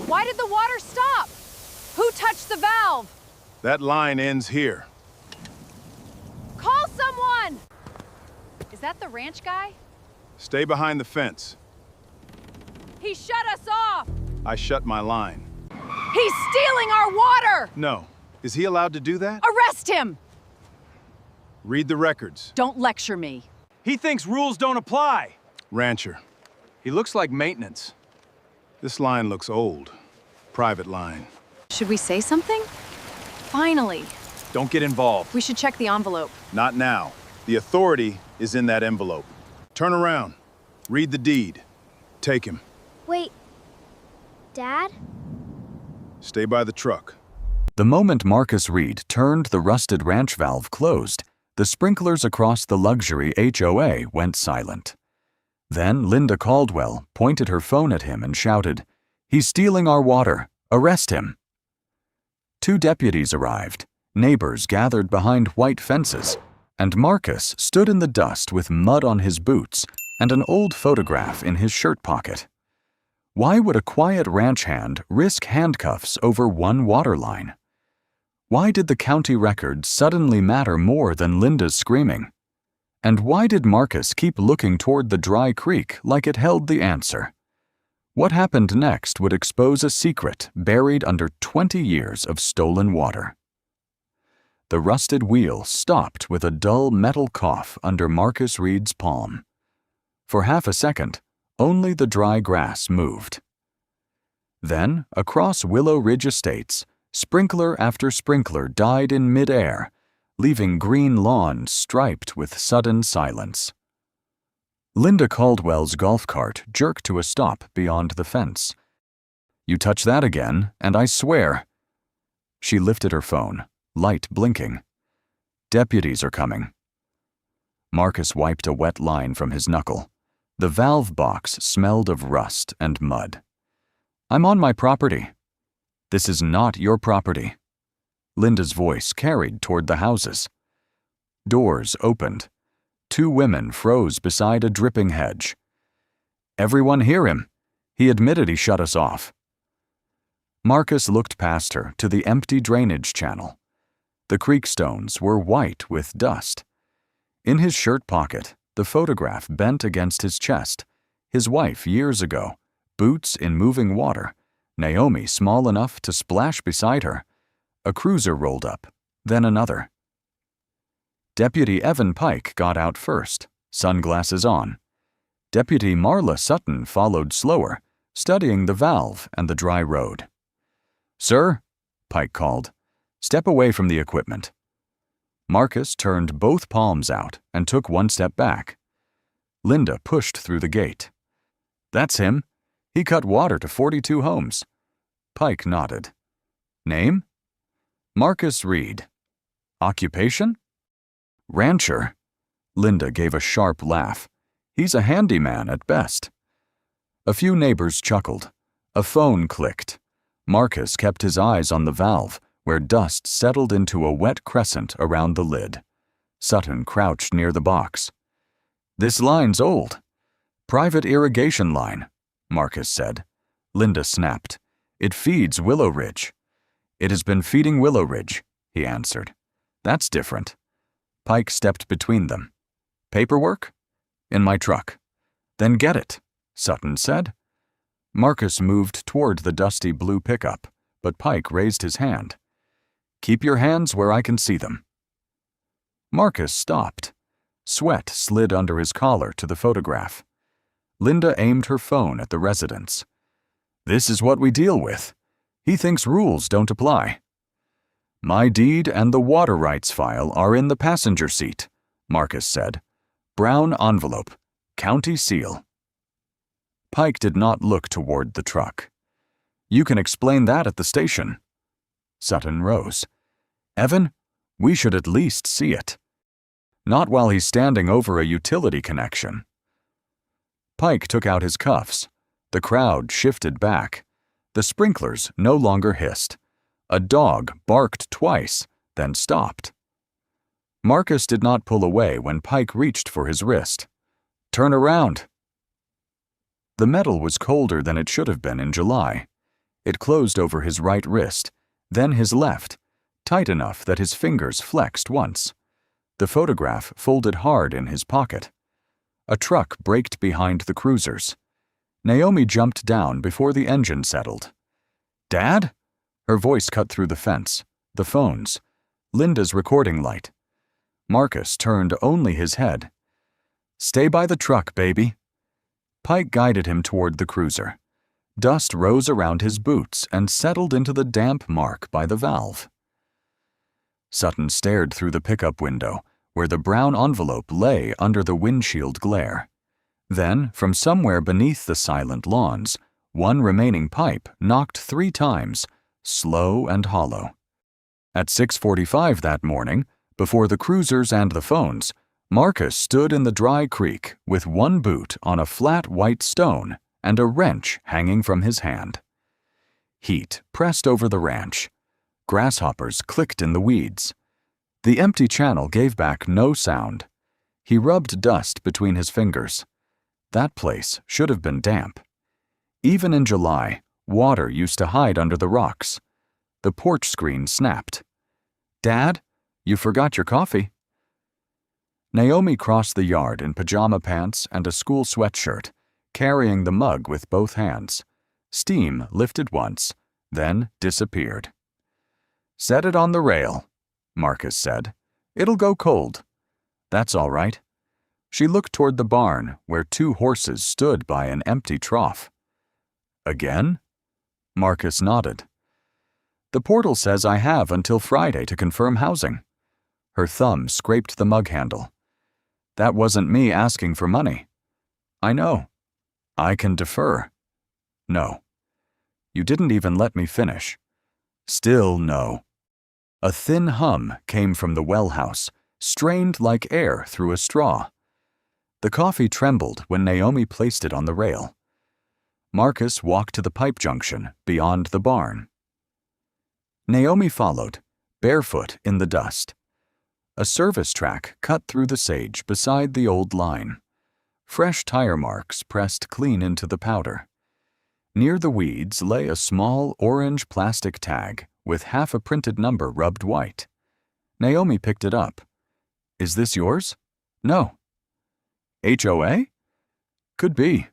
Why did the water stop? Who touched the valve? That line ends here. Call someone! Is that the ranch guy? Stay behind the fence. He shut us off! I shut my line. He's stealing our water! No. Is he allowed to do that? Arrest him! Read the records. Don't lecture me. He thinks rules don't apply. Rancher. He looks like maintenance. This line looks old. Private line. Should we say something? Finally. Don't get involved. We should check the envelope. Not now. The authority is in that envelope. Turn around. Read the deed. Take him. Wait. Dad? Stay by the truck. The moment Marcus Reed turned the rusted ranch valve closed, the sprinklers across the luxury HOA went silent. Then Linda Caldwell pointed her phone at him and shouted, "He's stealing our water. Arrest him." 2 deputies arrived, neighbors gathered behind white fences, and Marcus stood in the dust with mud on his boots and an old photograph in his shirt pocket. Why would a quiet ranch hand risk handcuffs over one water line? Why did the county record suddenly matter more than Linda's screaming? And why did Marcus keep looking toward the dry creek like it held the answer? What happened next would expose a secret buried under 20 years of stolen water. The rusted wheel stopped with a dull metal cough under Marcus Reed's palm. For half a second, only the dry grass moved. Then, across Willow Ridge Estates, sprinkler after sprinkler died in midair, leaving green lawns striped with sudden silence. Linda Caldwell's golf cart jerked to a stop beyond the fence. "You touch that again, and I swear." She lifted her phone, light blinking. "Deputies are coming." Marcus wiped a wet line from his knuckle. The valve box smelled of rust and mud. "I'm on my property." "This is not your property." Linda's voice carried toward the houses. Doors opened. 2 women froze beside a dripping hedge. "Everyone hear him. He admitted he shut us off." Marcus looked past her to the empty drainage channel. The creek stones were white with dust. In his shirt pocket, the photograph bent against his chest, his wife years ago, boots in moving water, Naomi small enough to splash beside her. A cruiser rolled up, then another. Deputy Evan Pike got out first, sunglasses on. Deputy Marla Sutton followed slower, studying the valve and the dry road. "Sir," Pike called, "step away from the equipment." Marcus turned both palms out and took 1 step back. Linda pushed through the gate. "That's him. He cut water to 42 homes." Pike nodded. "Name?" "Marcus Reed." "Occupation?" "Rancher." Linda gave a sharp laugh. "He's a handyman at best." A few neighbors chuckled. A phone clicked. Marcus kept his eyes on the valve, where dust settled into a wet crescent around the lid. Sutton crouched near the box. "This line's old." "Private irrigation line," Marcus said. Linda snapped. "It feeds Willow Ridge." "It has been feeding Willow Ridge," he answered. "That's different." Pike stepped between them. "Paperwork?" "In my truck." "Then get it," Sutton said. Marcus moved toward the dusty blue pickup, but Pike raised his hand. "Keep your hands where I can see them." Marcus stopped. Sweat slid under his collar to the photograph. Linda aimed her phone at the residence. "This is what we deal with. He thinks rules don't apply." "My deed and the water rights file are in the passenger seat," Marcus said. "Brown envelope. County seal." Pike did not look toward the truck. "You can explain that at the station." Sutton rose. "Evan, we should at least see it." "Not while he's standing over a utility connection." Pike took out his cuffs. The crowd shifted back. The sprinklers no longer hissed. A dog barked twice, then stopped. Marcus did not pull away when Pike reached for his wrist. "Turn around." The metal was colder than it should have been in July. It closed over his right wrist, then his left, tight enough that his fingers flexed once. The photograph folded hard in his pocket. A truck braked behind the cruisers. Naomi jumped down before the engine settled. "Dad?" Her voice cut through the fence, the phones, Linda's recording light. Marcus turned only his head. "Stay by the truck, baby." Pike guided him toward the cruiser. Dust rose around his boots and settled into the damp mark by the valve. Sutton stared through the pickup window, where the brown envelope lay under the windshield glare. Then, from somewhere beneath the silent lawns, one remaining pipe knocked 3 times, slow and hollow. At 6:45 that morning, before the cruisers and the phones, Marcus stood in the dry creek with one boot on a flat white stone and a wrench hanging from his hand. Heat pressed over the ranch. Grasshoppers clicked in the weeds. The empty channel gave back no sound. He rubbed dust between his fingers. That place should have been damp. Even in July, water used to hide under the rocks. The porch screen snapped. "Dad, you forgot your coffee." Naomi crossed the yard in pajama pants and a school sweatshirt, carrying the mug with both hands. Steam lifted once, then disappeared. "Set it on the rail," Marcus said. "It'll go cold." "That's all right." She looked toward the barn, where 2 horses stood by an empty trough. "Again?" Marcus nodded. "The portal says I have until Friday to confirm housing." Her thumb scraped the mug handle. "That wasn't me asking for money." "I know." "I can defer." "No." "You didn't even let me finish." "Still no." A thin hum came from the well house, strained like air through a straw. The coffee trembled when Naomi placed it on the rail. Marcus walked to the pipe junction beyond the barn. Naomi followed, barefoot in the dust. A service track cut through the sage beside the old line. Fresh tire marks pressed clean into the powder. Near the weeds lay a small orange plastic tag with half a printed number rubbed white. Naomi picked it up. "Is this yours?" "No." "HOA?" "Could be."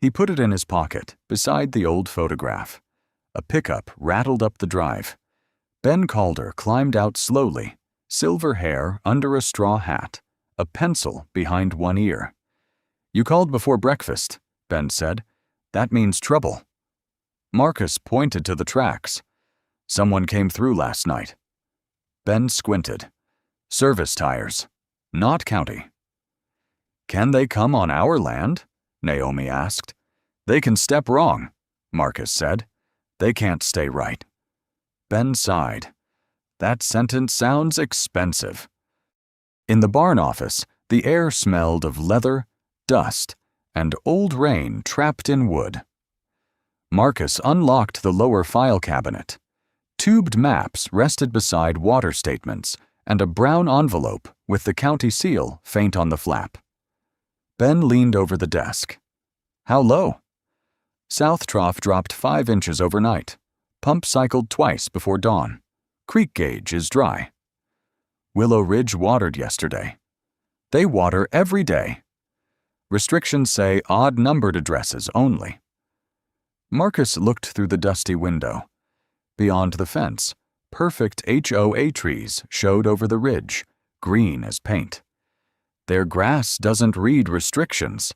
He put it in his pocket, beside the old photograph. A pickup rattled up the drive. Ben Calder climbed out slowly, silver hair under a straw hat, a pencil behind one ear. "You called before breakfast," Ben said. "That means trouble." Marcus pointed to the tracks. "Someone came through last night." Ben squinted. "Service tires. Not county." "Can they come on our land?" Naomi asked. "They can step wrong," Marcus said. "They can't stay right." Ben sighed. "That sentence sounds expensive." In the barn office, the air smelled of leather, dust, and old rain trapped in wood. Marcus unlocked the lower file cabinet. Tubed maps rested beside water statements and a brown envelope with the county seal faint on the flap. Ben leaned over the desk. "How low?" "South trough dropped 5 inches overnight. Pump cycled twice before dawn. Creek gauge is dry." "Willow Ridge watered yesterday." "They water every day." "Restrictions say odd-numbered addresses only." Marcus looked through the dusty window. Beyond the fence, perfect HOA trees showed over the ridge, green as paint. "Their grass doesn't read restrictions."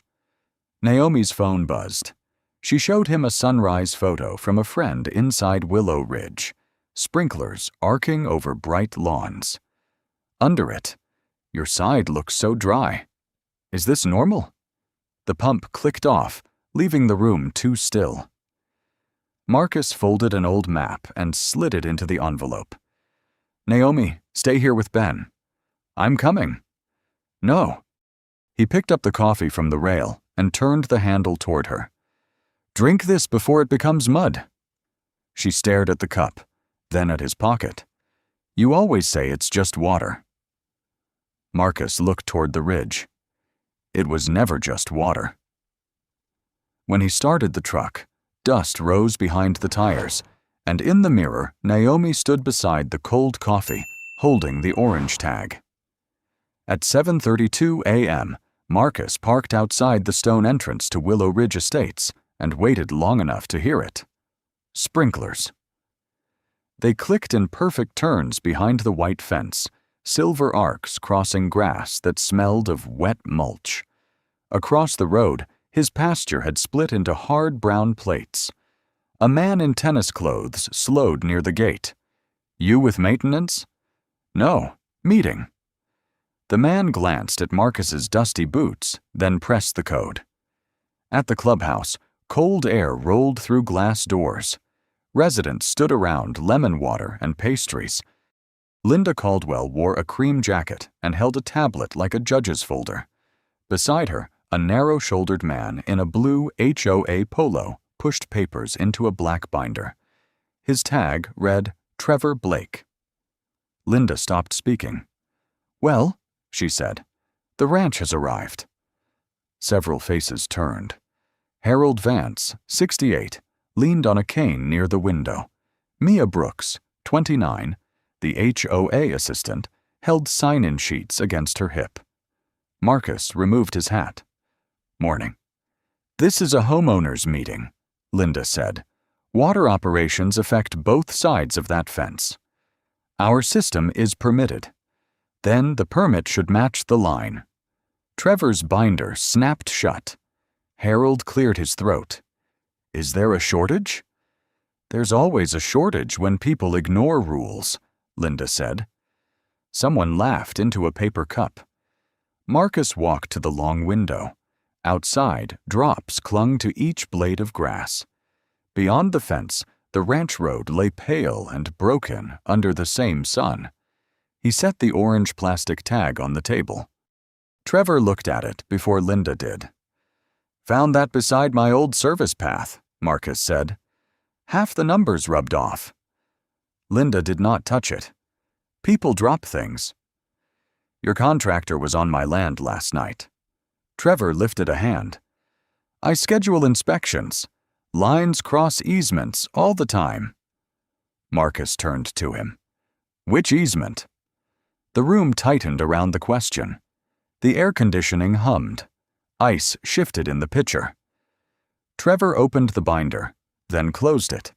Naomi's phone buzzed. She showed him a sunrise photo from a friend inside Willow Ridge, sprinklers arcing over bright lawns. Under it, "Your side looks so dry. Is this normal?" The pump clicked off, leaving the room too still. Marcus folded an old map and slid it into the envelope. "Naomi, stay here with Ben." "I'm coming." "No." He picked up the coffee from the rail and turned the handle toward her. "Drink this before it becomes mud." She stared at the cup, then at his pocket. "You always say it's just water." Marcus looked toward the ridge. It was never just water. When he started the truck, dust rose behind the tires, and in the mirror, Naomi stood beside the cold coffee, holding the orange tag. At 7:32 a.m., Marcus parked outside the stone entrance to Willow Ridge Estates and waited long enough to hear it. Sprinklers. They clicked in perfect turns behind the white fence, silver arcs crossing grass that smelled of wet mulch. Across the road, his pasture had split into hard brown plates. A man in tennis clothes slowed near the gate. "You with maintenance?" "No, meeting." The man glanced at Marcus's dusty boots, then pressed the code. At the clubhouse, cold air rolled through glass doors. Residents stood around lemon water and pastries. Linda Caldwell wore a cream jacket and held a tablet like a judge's folder. Beside her, a narrow-shouldered man in a blue HOA polo pushed papers into a black binder. His tag read, Trevor Blake. Linda stopped speaking. "Well," she said, "the ranch has arrived." Several faces turned. Harold Vance, 68, leaned on a cane near the window. Mia Brooks, 29, the HOA assistant, held sign-in sheets against her hip. Marcus removed his hat. "Morning." "This is a homeowners meeting," Linda said. "Water operations affect both sides of that fence. Our system is permitted. Then the permit should match the line." Trevor's binder snapped shut. Harold cleared his throat. "Is there a shortage?" "There's always a shortage when people ignore rules," Linda said. Someone laughed into a paper cup. Marcus walked to the long window. Outside, drops clung to each blade of grass. Beyond the fence, the ranch road lay pale and broken under the same sun. He set the orange plastic tag on the table. Trevor looked at it before Linda did. "Found that beside my old service path," Marcus said. "Half the numbers rubbed off." Linda did not touch it. "People drop things." "Your contractor was on my land last night." Trevor lifted a hand. "I schedule inspections. Lines cross easements all the time." Marcus turned to him. "Which easement?" The room tightened around the question. The air conditioning hummed. Ice shifted in the pitcher. Trevor opened the binder, then closed it.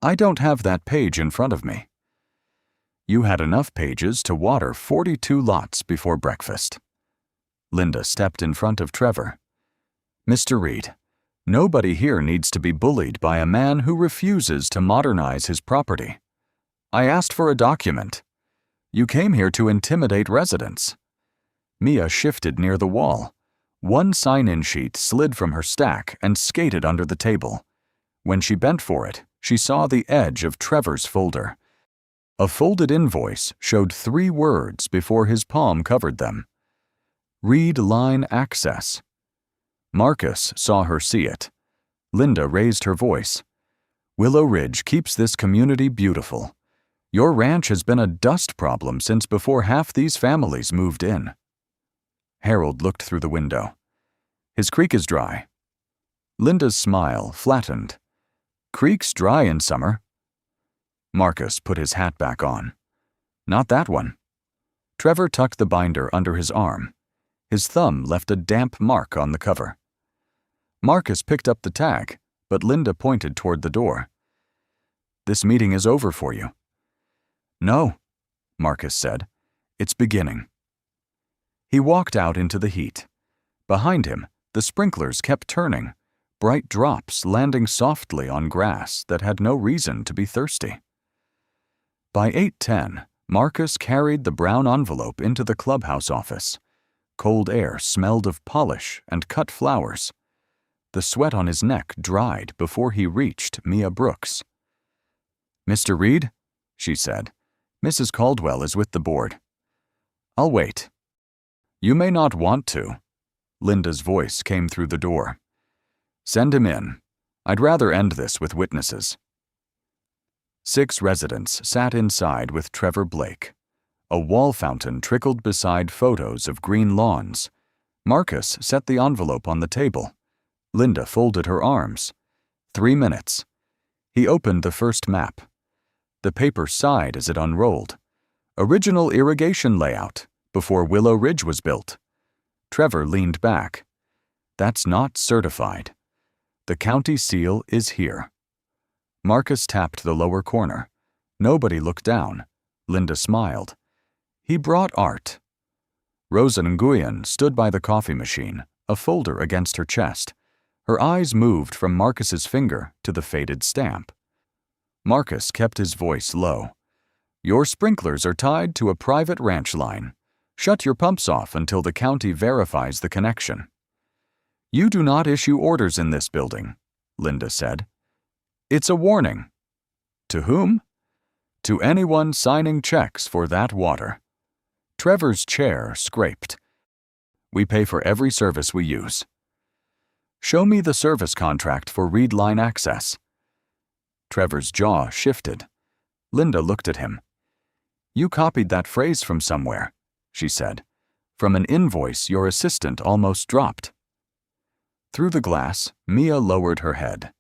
"I don't have that page in front of me." "You had enough pages to water 42 lots before breakfast." Linda stepped in front of Trevor. "Mr. Reed, nobody here needs to be bullied by a man who refuses to modernize his property. I asked for a document. You came here to intimidate residents." Mia shifted near the wall. One sign-in sheet slid from her stack and skated under the table. When she bent for it, she saw the edge of Trevor's folder. A folded invoice showed 3 words before his palm covered them. "Read line access." Marcus saw her see it. Linda raised her voice. "Willow Ridge keeps this community beautiful. Your ranch has been a dust problem since before half these families moved in." Harold looked through the window. "His creek is dry." Linda's smile flattened. "Creek's dry in summer." Marcus put his hat back on. "Not that one." Trevor tucked the binder under his arm. His thumb left a damp mark on the cover. Marcus picked up the tag, but Linda pointed toward the door. "This meeting is over for you." "No," Marcus said. "It's beginning." He walked out into the heat. Behind him, the sprinklers kept turning, bright drops landing softly on grass that had no reason to be thirsty. By 8:10, Marcus carried the brown envelope into the clubhouse office. Cold air smelled of polish and cut flowers. The sweat on his neck dried before he reached Mia Brooks. "Mr. Reed," she said, "Mrs. Caldwell is with the board." "I'll wait." "You may not want to." Linda's voice came through the door. "Send him in. I'd rather end this with witnesses." 6 residents sat inside with Trevor Blake. A wall fountain trickled beside photos of green lawns. Marcus set the envelope on the table. Linda folded her arms. 3 minutes. He opened the first map. The paper sighed as it unrolled. Original irrigation layout, before Willow Ridge was built. Trevor leaned back. That's not certified. The county seal is here. Marcus tapped the lower corner. Nobody looked down. Linda smiled. He brought art. Rosa Nguyen stood by the coffee machine, a folder against her chest. Her eyes moved from Marcus's finger to the faded stamp. Marcus kept his voice low. Your sprinklers are tied to a private ranch line. Shut your pumps off until the county verifies the connection. You do not issue orders in this building, Linda said. It's a warning. To whom? To anyone signing checks for that water. Trevor's chair scraped. We pay for every service we use. Show me the service contract for read line access. Trevor's jaw shifted. Linda looked at him. You copied that phrase from somewhere, she said. From an invoice your assistant almost dropped. Through the glass, Mia lowered her head.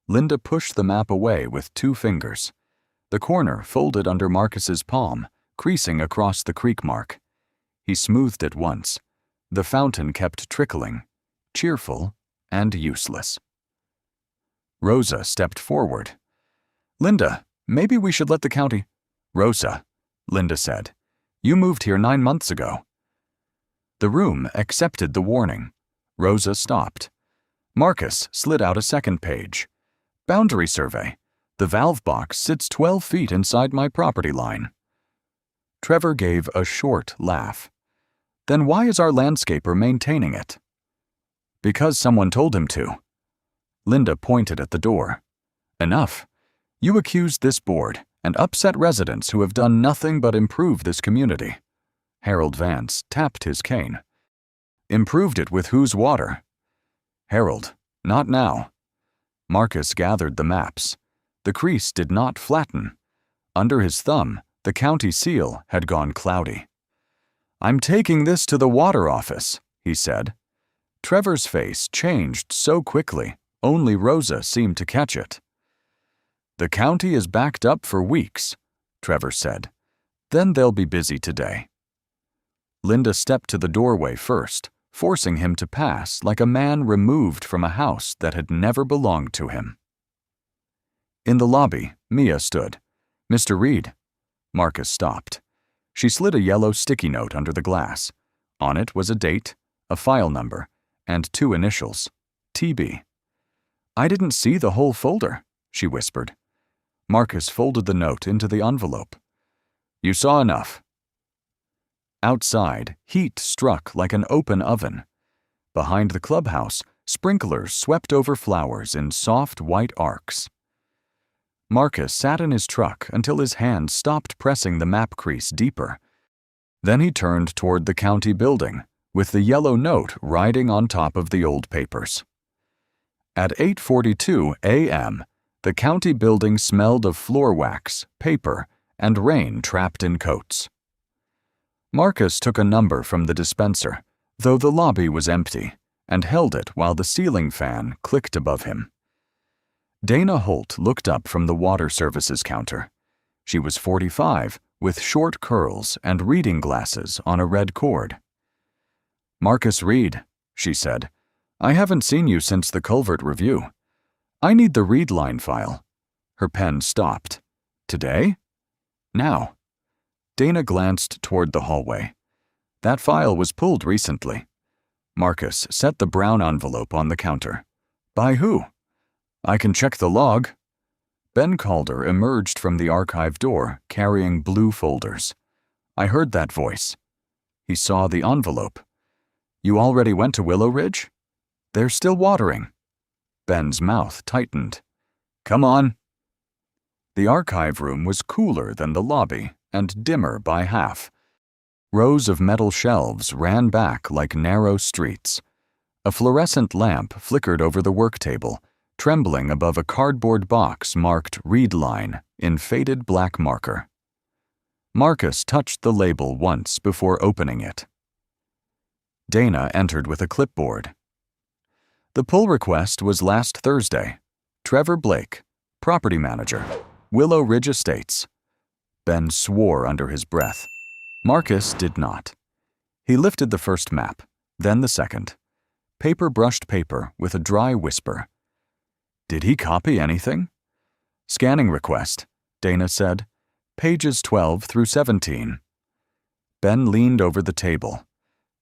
Linda pushed the map away with 2 fingers. The corner folded under Marcus's palm, creasing across the creek mark. He smoothed it once. The fountain kept trickling, cheerful and useless. Rosa stepped forward. Linda, maybe we should let the county— Rosa, Linda said. You moved here 9 months ago. The room accepted the warning. Rosa stopped. Marcus slid out a second page. Boundary survey. The valve box sits 12 feet inside my property line. Trevor gave a short laugh. Then why is our landscaper maintaining it? Because someone told him to. Linda pointed at the door. Enough. You accused this board and upset residents who have done nothing but improve this community. Harold Vance tapped his cane. Improved it with whose water? Harold, not now. Marcus gathered the maps. The crease did not flatten. Under his thumb, the county seal had gone cloudy. I'm taking this to the water office, he said. Trevor's face changed so quickly, only Rosa seemed to catch it. The county is backed up for weeks, Trevor said. Then they'll be busy today. Linda stepped to the doorway first, forcing him to pass like a man removed from a house that had never belonged to him. In the lobby, Mia stood. Mr. Reed. Marcus stopped. She slid a yellow sticky note under the glass. On it was a date, a file number, and 2 initials, TB. I didn't see the whole folder, she whispered. Marcus folded the note into the envelope. You saw enough. Outside, heat struck like an open oven. Behind the clubhouse, sprinklers swept over flowers in soft white arcs. Marcus sat in his truck until his hand stopped pressing the map crease deeper. Then he turned toward the county building, with the yellow note riding on top of the old papers. At 8:42 a.m., the county building smelled of floor wax, paper, and rain trapped in coats. Marcus took a number from the dispenser, though the lobby was empty, and held it while the ceiling fan clicked above him. Dana Holt looked up from the water services counter. She was 45, with short curls and reading glasses on a red cord. Marcus Reed, she said, I haven't seen you since the culvert review. I need the read line file. Her pen stopped. Today? Now. Dana glanced toward the hallway. That file was pulled recently. Marcus set the brown envelope on the counter. By who? I can check the log. Ben Calder emerged from the archive door, carrying blue folders. I heard that voice. He saw the envelope. You already went to Willow Ridge? They're still watering. Ben's mouth tightened. Come on. The archive room was cooler than the lobby and dimmer by half. Rows of metal shelves ran back like narrow streets. A fluorescent lamp flickered over the work table, trembling above a cardboard box marked Read Line in faded black marker. Marcus touched the label once before opening it. Dana entered with a clipboard. The pull request was last Thursday. Trevor Blake, property manager, Willow Ridge Estates. Ben swore under his breath. Marcus did not. He lifted the first map, then the second. Paper brushed paper with a dry whisper. Did he copy anything? Scanning request, Dana said. Pages 12 through 17. Ben leaned over the table.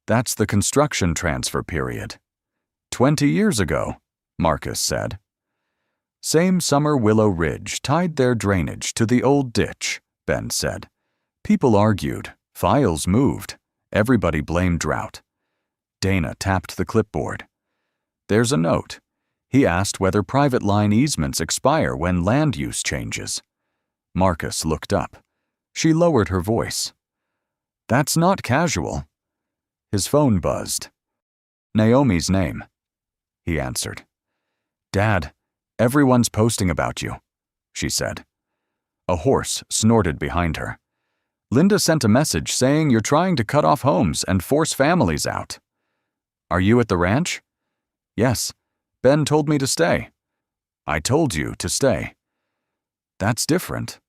That's the construction transfer period. 20 years ago, Marcus said. Same summer Willow Ridge tied their drainage to the old ditch, Ben said. People argued. Files moved. Everybody blamed drought. Dana tapped the clipboard. There's a note. He asked whether private line easements expire when land use changes. Marcus looked up. She lowered her voice. That's not casual. His phone buzzed. Naomi's name. He answered. Dad, everyone's posting about you, she said. A horse snorted behind her. Linda sent a message saying you're trying to cut off homes and force families out. Are you at the ranch? Yes. Ben told me to stay. I told you to stay. That's different.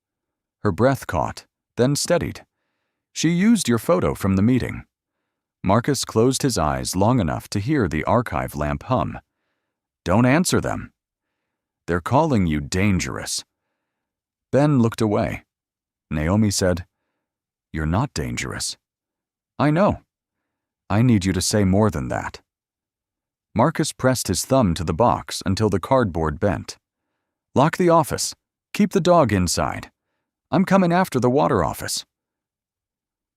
Her breath caught, then steadied. She used your photo from the meeting. Marcus closed his eyes long enough to hear the archive lamp hum. Don't answer them. They're calling you dangerous. Ben looked away. Naomi said, You're not dangerous. I know. I need you to say more than that. Marcus pressed his thumb to the box until the cardboard bent. Lock the office. Keep the dog inside. I'm coming after the water office.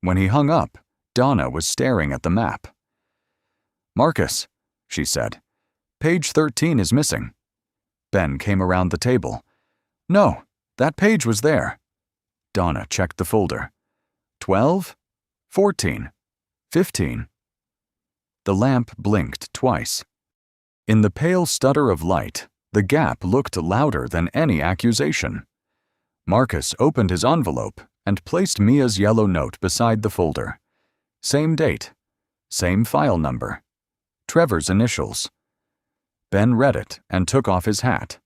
When he hung up, Donna was staring at the map. Marcus, she said, page 13 is missing. Ben came around the table. No, that page was there. Donna checked the folder. 12, 14, 15. The lamp blinked twice. In the pale stutter of light, the gap looked louder than any accusation. Marcus opened his envelope and placed Mia's yellow note beside the folder. Same date, same file number, Trevor's initials. Ben read it and took off his hat.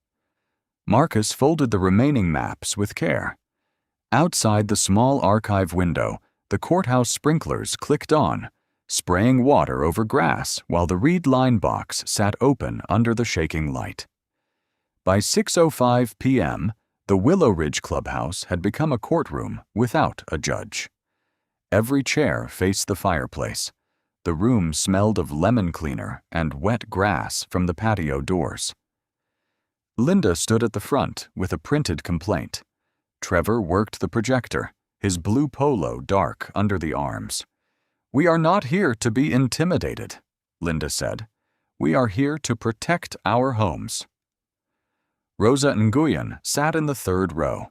Marcus folded the remaining maps with care. Outside the small archive window, the courthouse sprinklers clicked on, spraying water over grass while the reed line box sat open under the shaking light. By 6:05 p.m., the Willow Ridge Clubhouse had become a courtroom without a judge. Every chair faced the fireplace. The room smelled of lemon cleaner and wet grass from the patio doors. Linda stood at the front with a printed complaint. Trevor worked the projector, his blue polo dark under the arms. We are not here to be intimidated, Linda said. We are here to protect our homes. Rosa Nguyen sat in the third row.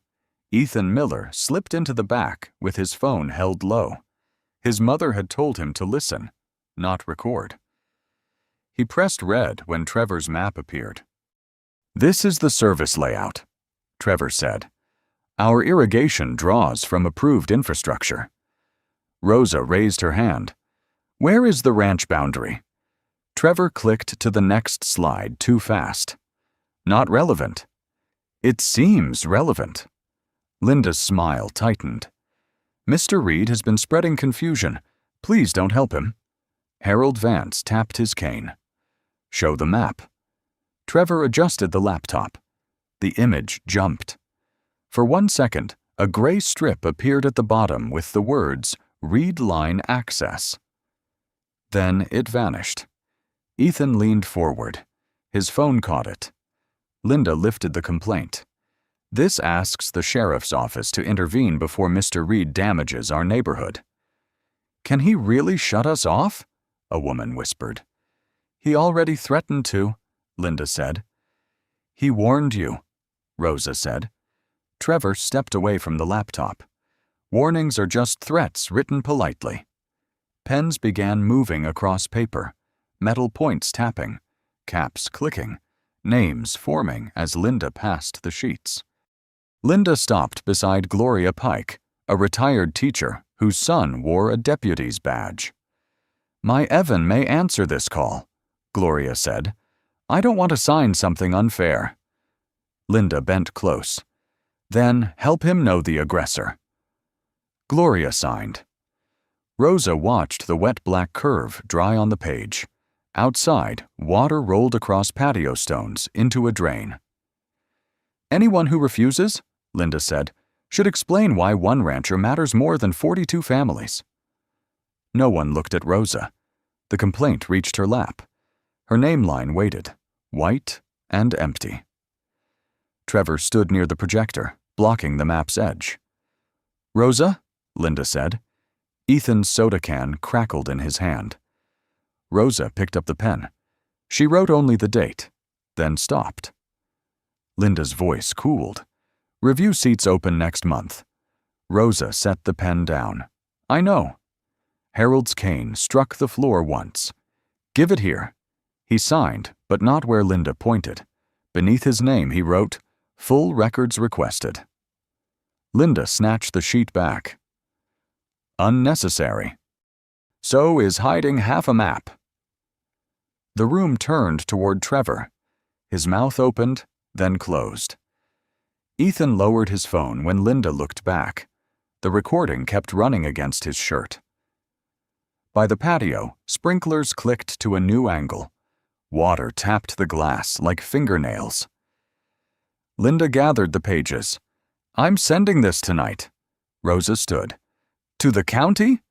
Ethan Miller slipped into the back with his phone held low. His mother had told him to listen, not record. He pressed red when Trevor's map appeared. This is the service layout, Trevor said. Our irrigation draws from approved infrastructure. Rosa raised her hand. Where is the ranch boundary? Trevor clicked to the next slide too fast. Not relevant. It seems relevant. Linda's smile tightened. Mr. Reed has been spreading confusion. Please don't help him. Harold Vance tapped his cane. Show the map. Trevor adjusted the laptop. The image jumped. For 1 second, a gray strip appeared at the bottom with the words, Reed Line Access. Then it vanished. Ethan leaned forward. His phone caught it. Linda lifted the complaint. This asks the sheriff's office to intervene before Mr. Reed damages our neighborhood. Can he really shut us off? A woman whispered. He already threatened to, Linda said. He warned you, Rosa said. Trevor stepped away from the laptop. Warnings are just threats written politely. Pens began moving across paper, metal points tapping, caps clicking, names forming as Linda passed the sheets. Linda stopped beside Gloria Pike, a retired teacher whose son wore a deputy's badge. My Evan may answer this call, Gloria said. I don't want to sign something unfair. Linda bent close. Then help him know the aggressor. Gloria signed. Rosa watched the wet black curve dry on the page. Outside, water rolled across patio stones into a drain. Anyone who refuses, Linda said, should explain why one rancher matters more than 42 families. No one looked at Rosa. The complaint reached her lap. Her name line waited, white and empty. Trevor stood near the projector, blocking the map's edge. Rosa, Linda said. Ethan's soda can crackled in his hand. Rosa picked up the pen. She wrote only the date, then stopped. Linda's voice cooled. Review seats open next month. Rosa set the pen down. I know. Harold's cane struck the floor once. Give it here. He signed, but not where Linda pointed. Beneath his name he wrote, Full records requested. Linda snatched the sheet back. Unnecessary. So is hiding half a map. The room turned toward Trevor. His mouth opened, then closed. Ethan lowered his phone when Linda looked back. The recording kept running against his shirt. By the patio, sprinklers clicked to a new angle. Water tapped the glass like fingernails. Linda gathered the pages. I'm sending this tonight. Rosa stood. To the county?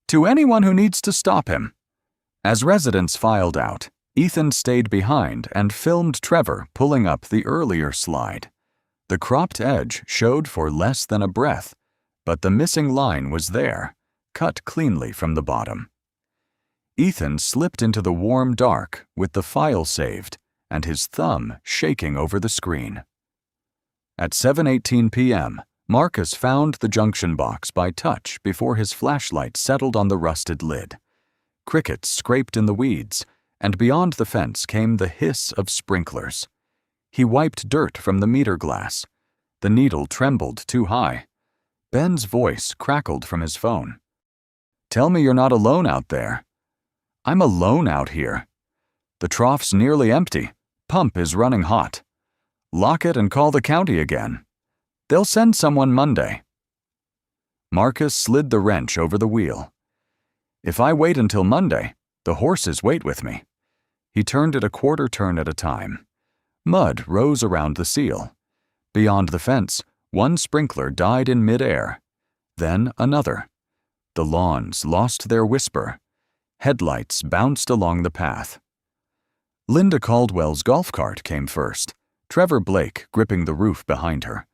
To anyone who needs to stop him. As residents filed out, Ethan stayed behind and filmed Trevor pulling up the earlier slide. The cropped edge showed for less than a breath, but the missing line was there, cut cleanly from the bottom. Ethan slipped into the warm dark with the file saved and his thumb shaking over the screen. At 7:18 p.m., Marcus found the junction box by touch before his flashlight settled on the rusted lid. Crickets scraped in the weeds, and beyond the fence came the hiss of sprinklers. He wiped dirt from the meter glass. The needle trembled too high. Ben's voice crackled from his phone. Tell me you're not alone out there. I'm alone out here. The trough's nearly empty. Pump is running hot. Lock it and call the county again. They'll send someone Monday. Marcus slid the wrench over the wheel. If I wait until Monday, the horses wait with me. He turned it a quarter turn at a time. Mud rose around the seal. Beyond the fence, one sprinkler died in midair. Then another. The lawns lost their whisper. Headlights bounced along the path. Linda Caldwell's golf cart came first, Trevor Blake gripping the roof behind her.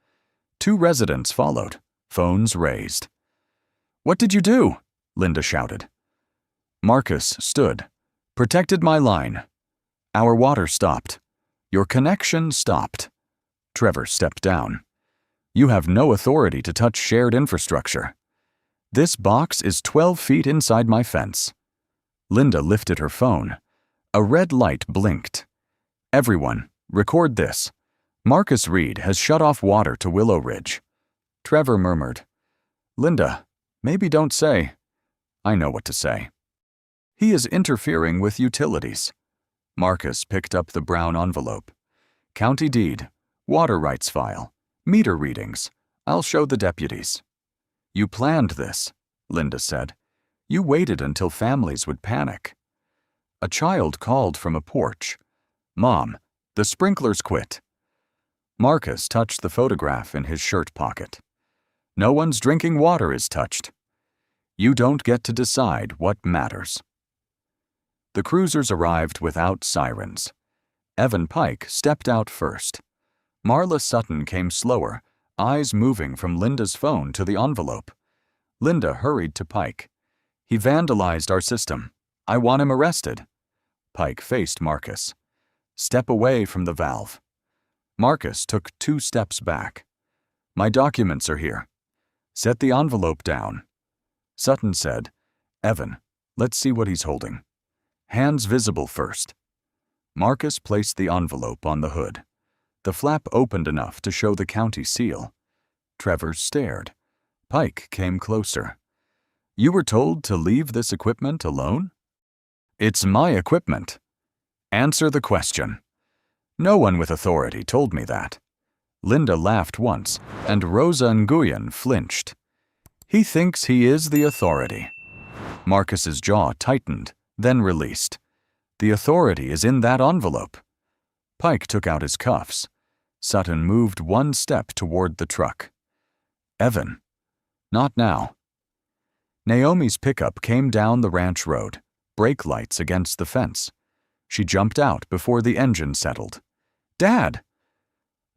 2 residents followed, phones raised. What did you do? Linda shouted. Marcus stood. Protected my line. Our water stopped. Your connection stopped. Trevor stepped down. You have no authority to touch shared infrastructure. This box is 12 feet inside my fence. Linda lifted her phone. A red light blinked. Everyone, record this. Marcus Reed has shut off water to Willow Ridge. Trevor murmured. Linda, maybe don't say. I know what to say. He is interfering with utilities. Marcus picked up the brown envelope. County deed, water rights file, meter readings. I'll show the deputies. You planned this, Linda said. You waited until families would panic. A child called from a porch. Mom, the sprinklers quit. Marcus touched the photograph in his shirt pocket. No one's drinking water is touched. You don't get to decide what matters. The cruisers arrived without sirens. Evan Pike stepped out first. Marla Sutton came slower, eyes moving from Linda's phone to the envelope. Linda hurried to Pike. He vandalized our system. I want him arrested. Pike faced Marcus. Step away from the valve. Marcus took 2 steps back. My documents are here. Set the envelope down. Sutton said, Evan, let's see what he's holding. Hands visible first. Marcus placed the envelope on the hood. The flap opened enough to show the county seal. Trevor stared. Pike came closer. You were told to leave this equipment alone? It's my equipment. Answer the question. No one with authority told me that. Linda laughed once, and Rosa Nguyen flinched. He thinks he is the authority. Marcus's jaw tightened, then released. The authority is in that envelope. Pike took out his cuffs. Sutton moved one step toward the truck. Evan. Not now. Naomi's pickup came down the ranch road, brake lights against the fence. She jumped out before the engine settled. Dad!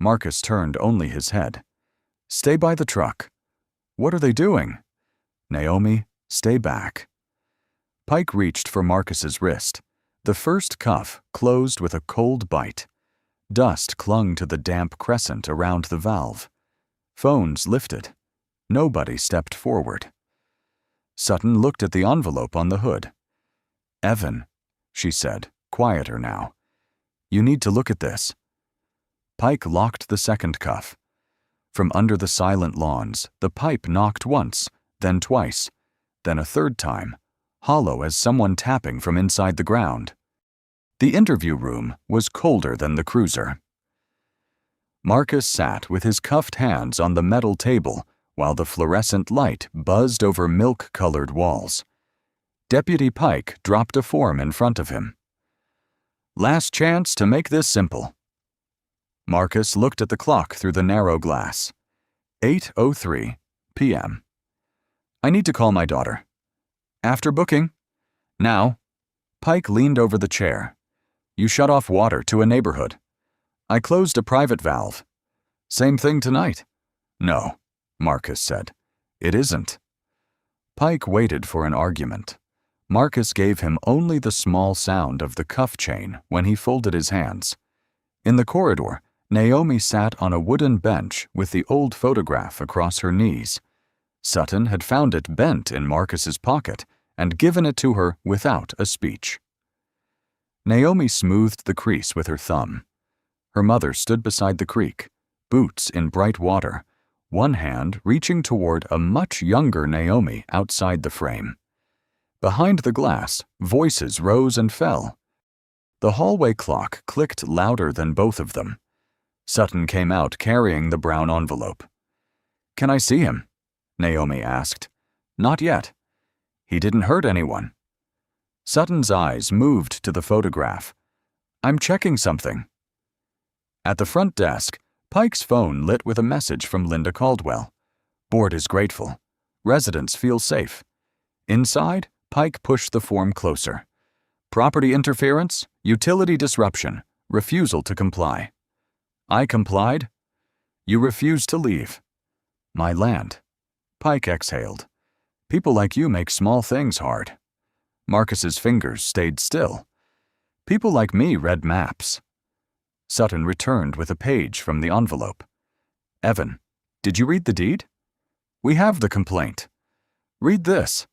Marcus turned only his head. Stay by the truck. What are they doing? Naomi, stay back. Pike reached for Marcus's wrist. The first cuff closed with a cold bite. Dust clung to the damp crescent around the valve. Phones lifted. Nobody stepped forward. Sutton looked at the envelope on the hood. Evan, she said, quieter now. You need to look at this. Pike locked the second cuff. From under the silent lawns, the pipe knocked once, then twice, then a third time, hollow as someone tapping from inside the ground. The interview room was colder than the cruiser. Marcus sat with his cuffed hands on the metal table while the fluorescent light buzzed over milk-colored walls. Deputy Pike dropped a form in front of him. Last chance to make this simple. Marcus looked at the clock through the narrow glass. 8:03 p.m. I need to call my daughter. After booking. Now. Pike leaned over the chair. You shut off water to a neighborhood. I closed a private valve. Same thing tonight. No, Marcus said. It isn't. Pike waited for an argument. Marcus gave him only the small sound of the cuff chain when he folded his hands. In the corridor, Naomi sat on a wooden bench with the old photograph across her knees. Sutton had found it bent in Marcus's pocket and given it to her without a speech. Naomi smoothed the crease with her thumb. Her mother stood beside the creek, boots in bright water, one hand reaching toward a much younger Naomi outside the frame. Behind the glass, voices rose and fell. The hallway clock clicked louder than both of them. Sutton came out carrying the brown envelope. Can I see him? Naomi asked. Not yet. He didn't hurt anyone. Sutton's eyes moved to the photograph. I'm checking something. At the front desk, Pike's phone lit with a message from Linda Caldwell. Board is grateful. Residents feel safe. Inside, Pike pushed the form closer. Property interference, utility disruption, refusal to comply. I complied. You refused to leave. My land. Pike exhaled. People like you make small things hard. Marcus's fingers stayed still. People like me read maps. Sutton returned with a page from the envelope. Evan, did you read the deed? We have the complaint. Read this.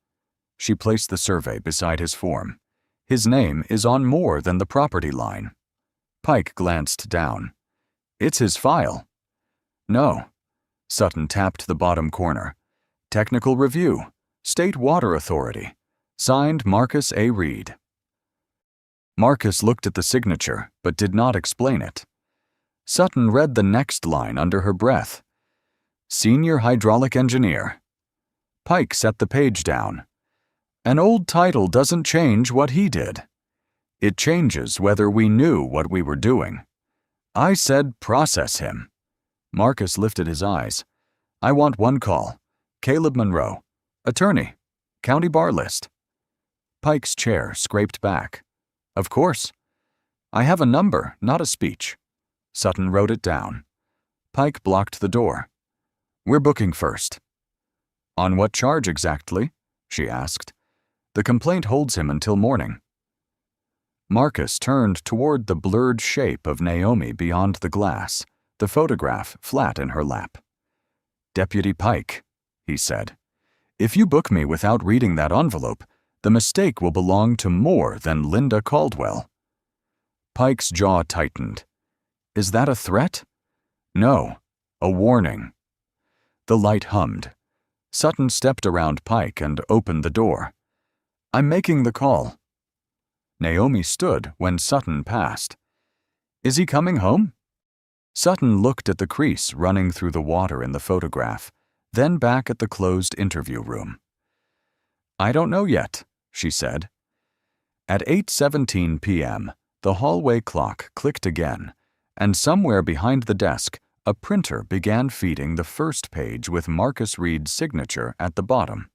She placed the survey beside his form. His name is on more than the property line. Pike glanced down. It's his file. No. Sutton tapped the bottom corner. Technical review. State Water Authority. Signed Marcus A. Reed. Marcus looked at the signature, but did not explain it. Sutton read the next line under her breath. Senior Hydraulic Engineer. Pike set the page down. An old title doesn't change what he did. It changes whether we knew what we were doing. I said process him. Marcus lifted his eyes. I want one call. Caleb Monroe. Attorney. County Bar List. Pike's chair scraped back. Of course. I have a number, not a speech. Sutton wrote it down. Pike blocked the door. We're booking first. On what charge exactly? She asked. The complaint holds him until morning. Marcus turned toward the blurred shape of Naomi beyond the glass, the photograph flat in her lap. Deputy Pike, he said, if you book me without reading that envelope, the mistake will belong to more than Linda Caldwell. Pike's jaw tightened. Is that a threat? No, a warning. The light hummed. Sutton stepped around Pike and opened the door. I'm making the call. Naomi stood when Sutton passed. Is he coming home? Sutton looked at the crease running through the water in the photograph, then back at the closed interview room. "I don't know yet," she said. At 8:17 p.m., the hallway clock clicked again, and somewhere behind the desk, a printer began feeding the first page with Marcus Reed's signature at the bottom.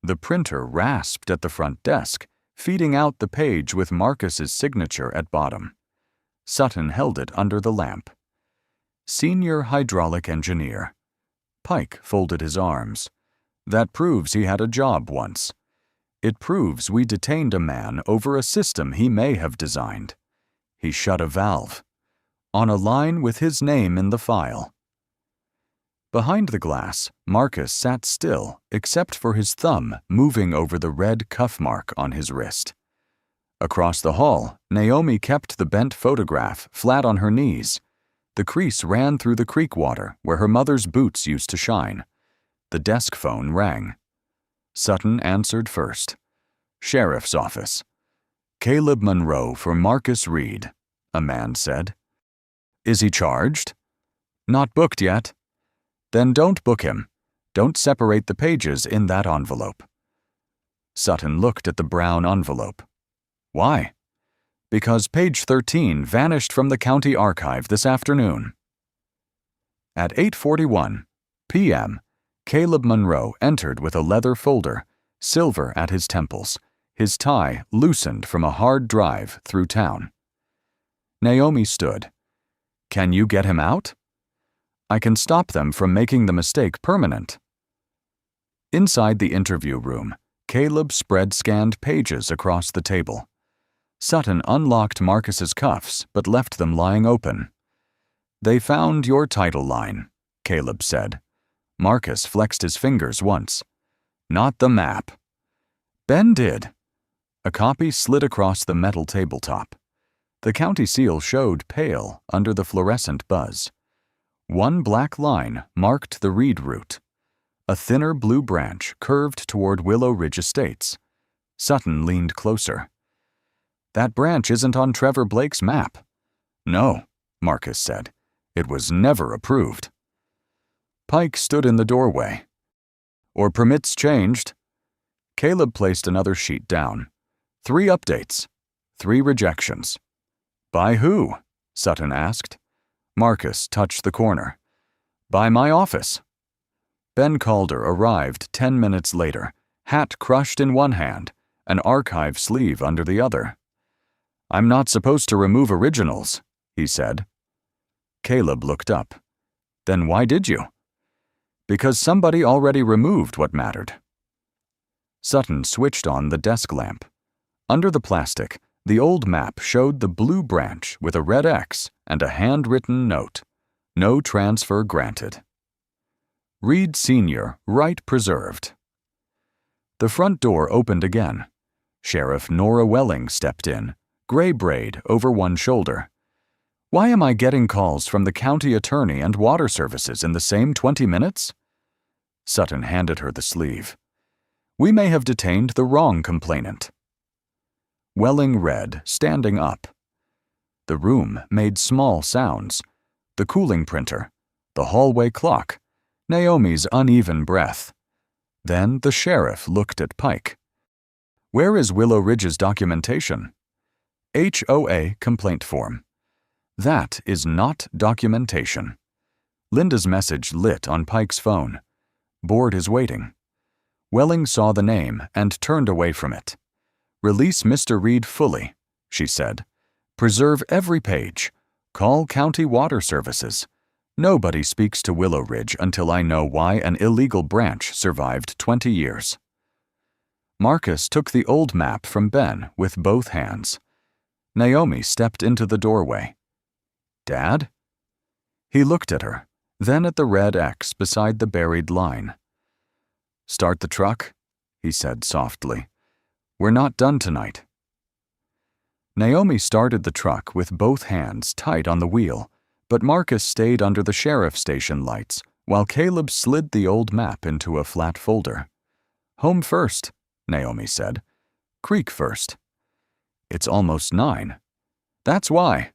The printer rasped at the front desk, feeding out the page with Marcus's signature at bottom. Sutton held it under the lamp. Senior hydraulic engineer. Pike folded his arms. That proves he had a job once. It proves we detained a man over a system he may have designed. He shut a valve. On a line with his name in the file. Behind the glass, Marcus sat still, except for his thumb moving over the red cuff mark on his wrist. Across the hall, Naomi kept the bent photograph flat on her knees. The crease ran through the creek water where her mother's boots used to shine. The desk phone rang. Sutton answered first. "Sheriff's office." "Caleb Monroe for Marcus Reed," a man said. "Is he charged?" "Not booked yet." "Then don't book him. Don't separate the pages in that envelope." Sutton looked at the brown envelope. "Why?" "Because page 13 vanished from the county archive this afternoon." At 8:41 p.m., Caleb Monroe entered with a leather folder, silver at his temples, his tie loosened from a hard drive through town. Naomi stood. "Can you get him out?" "I can stop them from making the mistake permanent." Inside the interview room, Caleb spread scanned pages across the table. Sutton unlocked Marcus's cuffs but left them lying open. "They found your title line," Caleb said. Marcus flexed his fingers once. "Not the map." "Ben did." A copy slid across the metal tabletop. The county seal showed pale under the fluorescent buzz. One black line marked the Reed route. A thinner blue branch curved toward Willow Ridge Estates. Sutton leaned closer. "That branch isn't on Trevor Blake's map." "No," Marcus said. "It was never approved." Pike stood in the doorway. "Or permits changed." Caleb placed another sheet down. 3 updates. 3 rejections. "By who?" Sutton asked. Marcus touched the corner. "By my office." Ben Calder arrived 10 minutes later, hat crushed in one hand, an archive sleeve under the other. "I'm not supposed to remove originals," he said. Caleb looked up. "Then why did you?" "Because somebody already removed what mattered." Sutton switched on the desk lamp. Under the plastic, the old map showed the blue branch with a red X and a handwritten note. No transfer granted. Reed Sr., right preserved. The front door opened again. Sheriff Nora Welling stepped in, gray braid over one shoulder. "Why am I getting calls from the county attorney and water services in the same 20 minutes?" Sutton handed her the sleeve. "We may have detained the wrong complainant." Welling read, standing up. The room made small sounds. The cooling printer, the hallway clock, Naomi's uneven breath. Then the sheriff looked at Pike. "Where is Willow Ridge's documentation?" "HOA complaint form." "That is not documentation." Linda's message lit on Pike's phone. "Board is waiting." Welling saw the name and turned away from it. "Release Mr. Reed fully," she said. "Preserve every page. Call County Water Services. Nobody speaks to Willow Ridge until I know why an illegal branch survived 20 years." Marcus took the old map from Ben with both hands. Naomi stepped into the doorway. "Dad?" He looked at her, then at the red X beside the buried line. "Start the truck," he said softly. "We're not done tonight." Naomi started the truck with both hands tight on the wheel, but Marcus stayed under the sheriff station lights while Caleb slid the old map into a flat folder. "Home first," Naomi said. "Creek first." "It's almost 9. "That's why."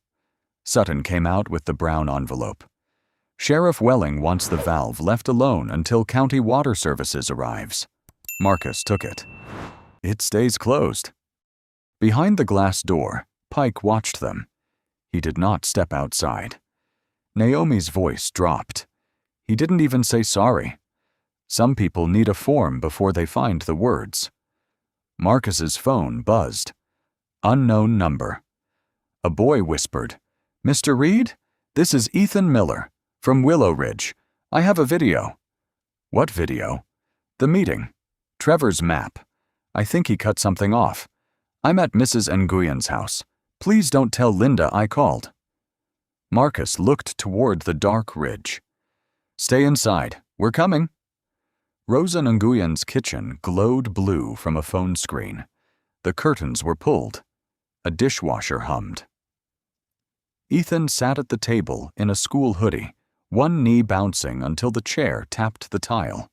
Sutton came out with the brown envelope. Sheriff Welling wants the valve left alone until County Water Services arrives. Marcus took it. It stays closed. Behind the glass door, Pike watched them. He did not step outside. Naomi's voice dropped. He didn't even say sorry. Some people need a form before they find the words. Marcus's phone buzzed. Unknown number. A boy whispered, "Mr. Reed, this is Ethan Miller, from Willow Ridge. I have a video." "What video?" "The meeting. Trevor's map. I think he cut something off. I'm at Mrs. Nguyen's house. Please don't tell Linda I called." Marcus looked toward the dark ridge. "Stay inside. We're coming." Rosa Nguyen's kitchen glowed blue from a phone screen. The curtains were pulled. A dishwasher hummed. Ethan sat at the table in a school hoodie, one knee bouncing until the chair tapped the tile.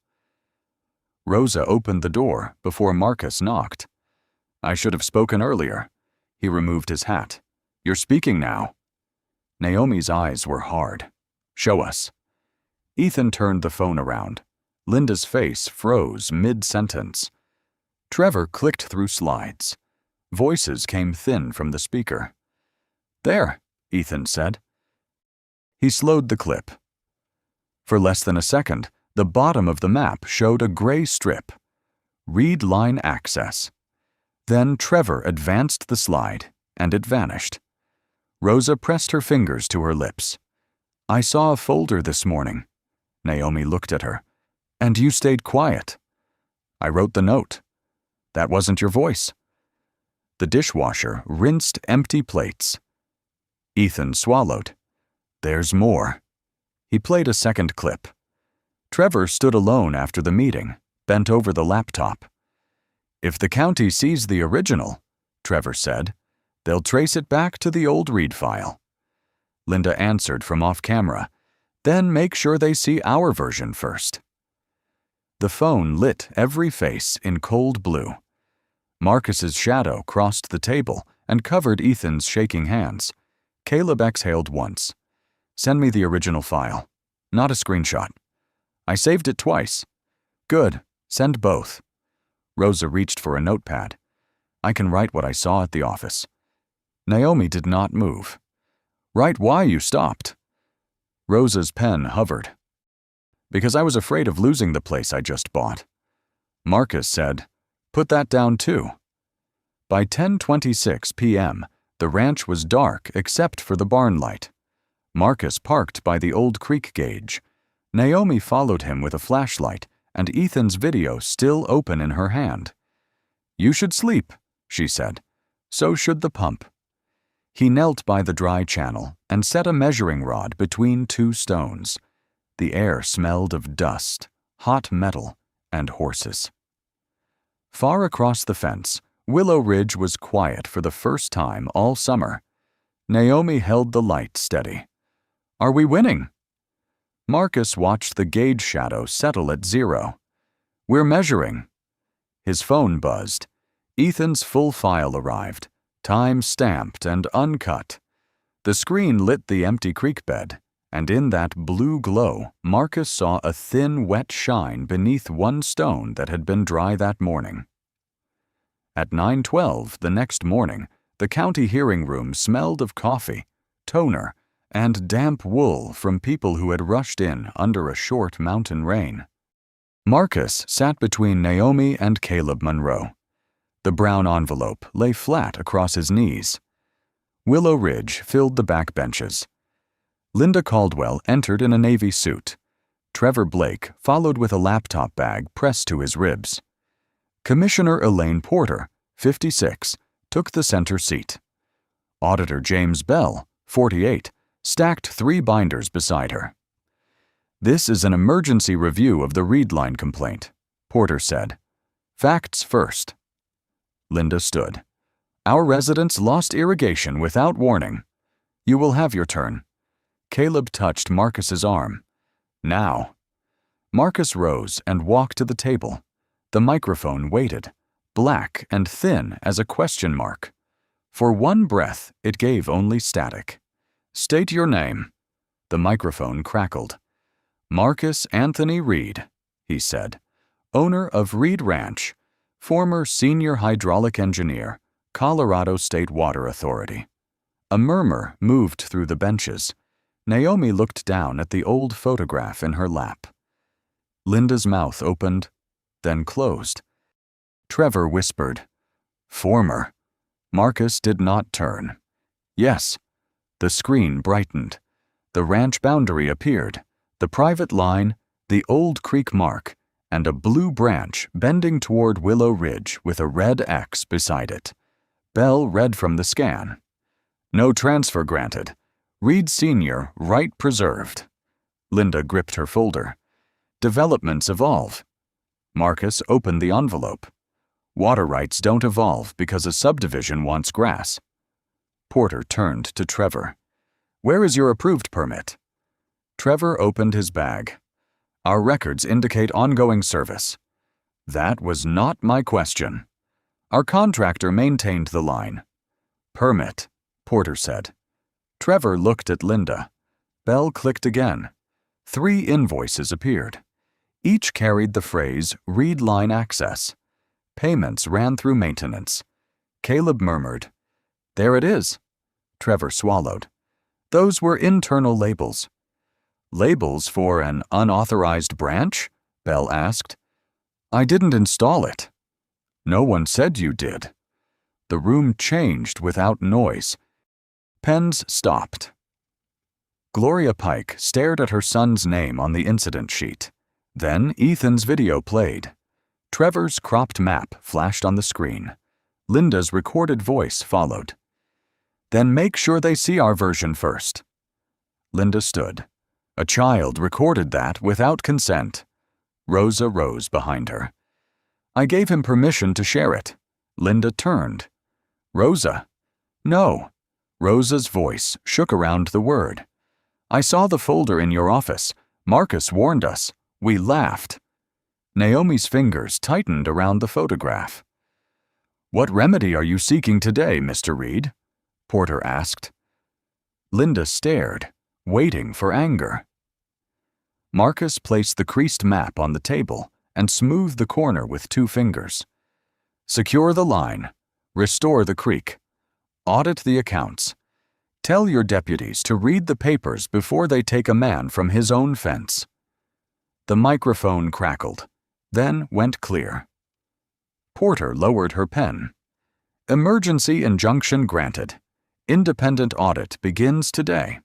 Rosa opened the door before Marcus knocked. "I should have spoken earlier." He removed his hat. "You're speaking now." Naomi's eyes were hard. "Show us." Ethan turned the phone around. Linda's face froze mid-sentence. Trevor clicked through slides. Voices came thin from the speaker. "There," Ethan said. He slowed the clip. For less than a second, the bottom of the map showed a gray strip. Read line access. Then Trevor advanced the slide, and it vanished. Rosa pressed her fingers to her lips. "I saw a folder this morning." Naomi looked at her. "And you stayed quiet." "I wrote the note." "That wasn't your voice." The dishwasher rinsed empty plates. Ethan swallowed. "There's more." He played a second clip. Trevor stood alone after the meeting, bent over the laptop. "If the county sees the original," Trevor said, "they'll trace it back to the old Reed file." Linda answered from off-camera, "Then make sure they see our version first." The phone lit every face in cold blue. Marcus's shadow crossed the table and covered Ethan's shaking hands. Caleb exhaled once. "Send me the original file. Not a screenshot. I saved it twice." "Good. Send both." Rosa reached for a notepad. "I can write what I saw at the office." Naomi did not move. "Write why you stopped." Rosa's pen hovered. "Because I was afraid of losing the place I just bought." Marcus said, "Put that down too." By 10:26 p.m., the ranch was dark except for the barn light. Marcus parked by the old creek gauge. Naomi followed him with a flashlight and Ethan's video still open in her hand. "You should sleep," she said. "So should the pump." He knelt by the dry channel and set a measuring rod between two stones. The air smelled of dust, hot metal, and horses. Far across the fence, Willow Ridge was quiet for the first time all summer. Naomi held the light steady. "Are we winning?" Marcus watched the gauge shadow settle at 0. "We're measuring." His phone buzzed. Ethan's full file arrived, time stamped and uncut. The screen lit the empty creek bed, and in that blue glow, Marcus saw a thin, wet shine beneath one stone that had been dry that morning. At 9:12 the next morning, the county hearing room smelled of coffee, toner, and damp wool from people who had rushed in under a short mountain rain. Marcus sat between Naomi and Caleb Monroe. The brown envelope lay flat across his knees. Willow Ridge filled the back benches. Linda Caldwell entered in a navy suit. Trevor Blake followed with a laptop bag pressed to his ribs. Commissioner Elaine Porter, 56, took the center seat. Auditor James Bell, 48, stacked 3 binders beside her. "This is an emergency review of the Reed Line complaint," Porter said. "Facts first." Linda stood. "Our residents lost irrigation without warning. You will have your turn." Caleb touched Marcus's arm. "Now." Marcus rose and walked to the table. The microphone waited, black and thin as a question mark. For one breath, it gave only static. State your name. The microphone crackled. Marcus Anthony Reed, he said, owner of Reed Ranch, former senior hydraulic engineer, Colorado State Water Authority. A murmur moved through the benches. Naomi looked down at the old photograph in her lap. Linda's mouth opened, then closed. Trevor whispered, "Former." Marcus did not turn. Yes. The screen brightened. The ranch boundary appeared, the private line, the old creek mark, and a blue branch bending toward Willow Ridge with a red X beside it. Bell read from the scan. No transfer granted. Reed Sr. right preserved. Linda gripped her folder. Developments evolve. Marcus opened the envelope. Water rights don't evolve because a subdivision wants grass. Porter turned to Trevor. Where is your approved permit? Trevor opened his bag. Our records indicate ongoing service. That was not my question. Our contractor maintained the line. Permit, Porter said. Trevor looked at Linda. Bell clicked again. 3 invoices appeared. Each carried the phrase Reed Line Access. Payments ran through maintenance. Caleb murmured, "There it is." Trevor swallowed. Those were internal labels. Labels for an unauthorized branch? Bell asked. I didn't install it. No one said you did. The room changed without noise. Pens stopped. Gloria Pike stared at her son's name on the incident sheet. Then Ethan's video played. Trevor's cropped map flashed on the screen. Linda's recorded voice followed. Then make sure they see our version first. Linda stood. A child recorded that without consent. Rosa rose behind her. I gave him permission to share it. Linda turned. Rosa. No. Rosa's voice shook around the word. I saw the folder in your office. Marcus warned us. We laughed. Naomi's fingers tightened around the photograph. What remedy are you seeking today, Mr. Reed? Porter asked. Linda stared, waiting for anger. Marcus placed the creased map on the table and smoothed the corner with 2 fingers. Secure the line. Restore the creek. Audit the accounts. Tell your deputies to read the papers before they take a man from his own fence. The microphone crackled, then went clear. Porter lowered her pen. Emergency injunction granted. Independent audit begins today.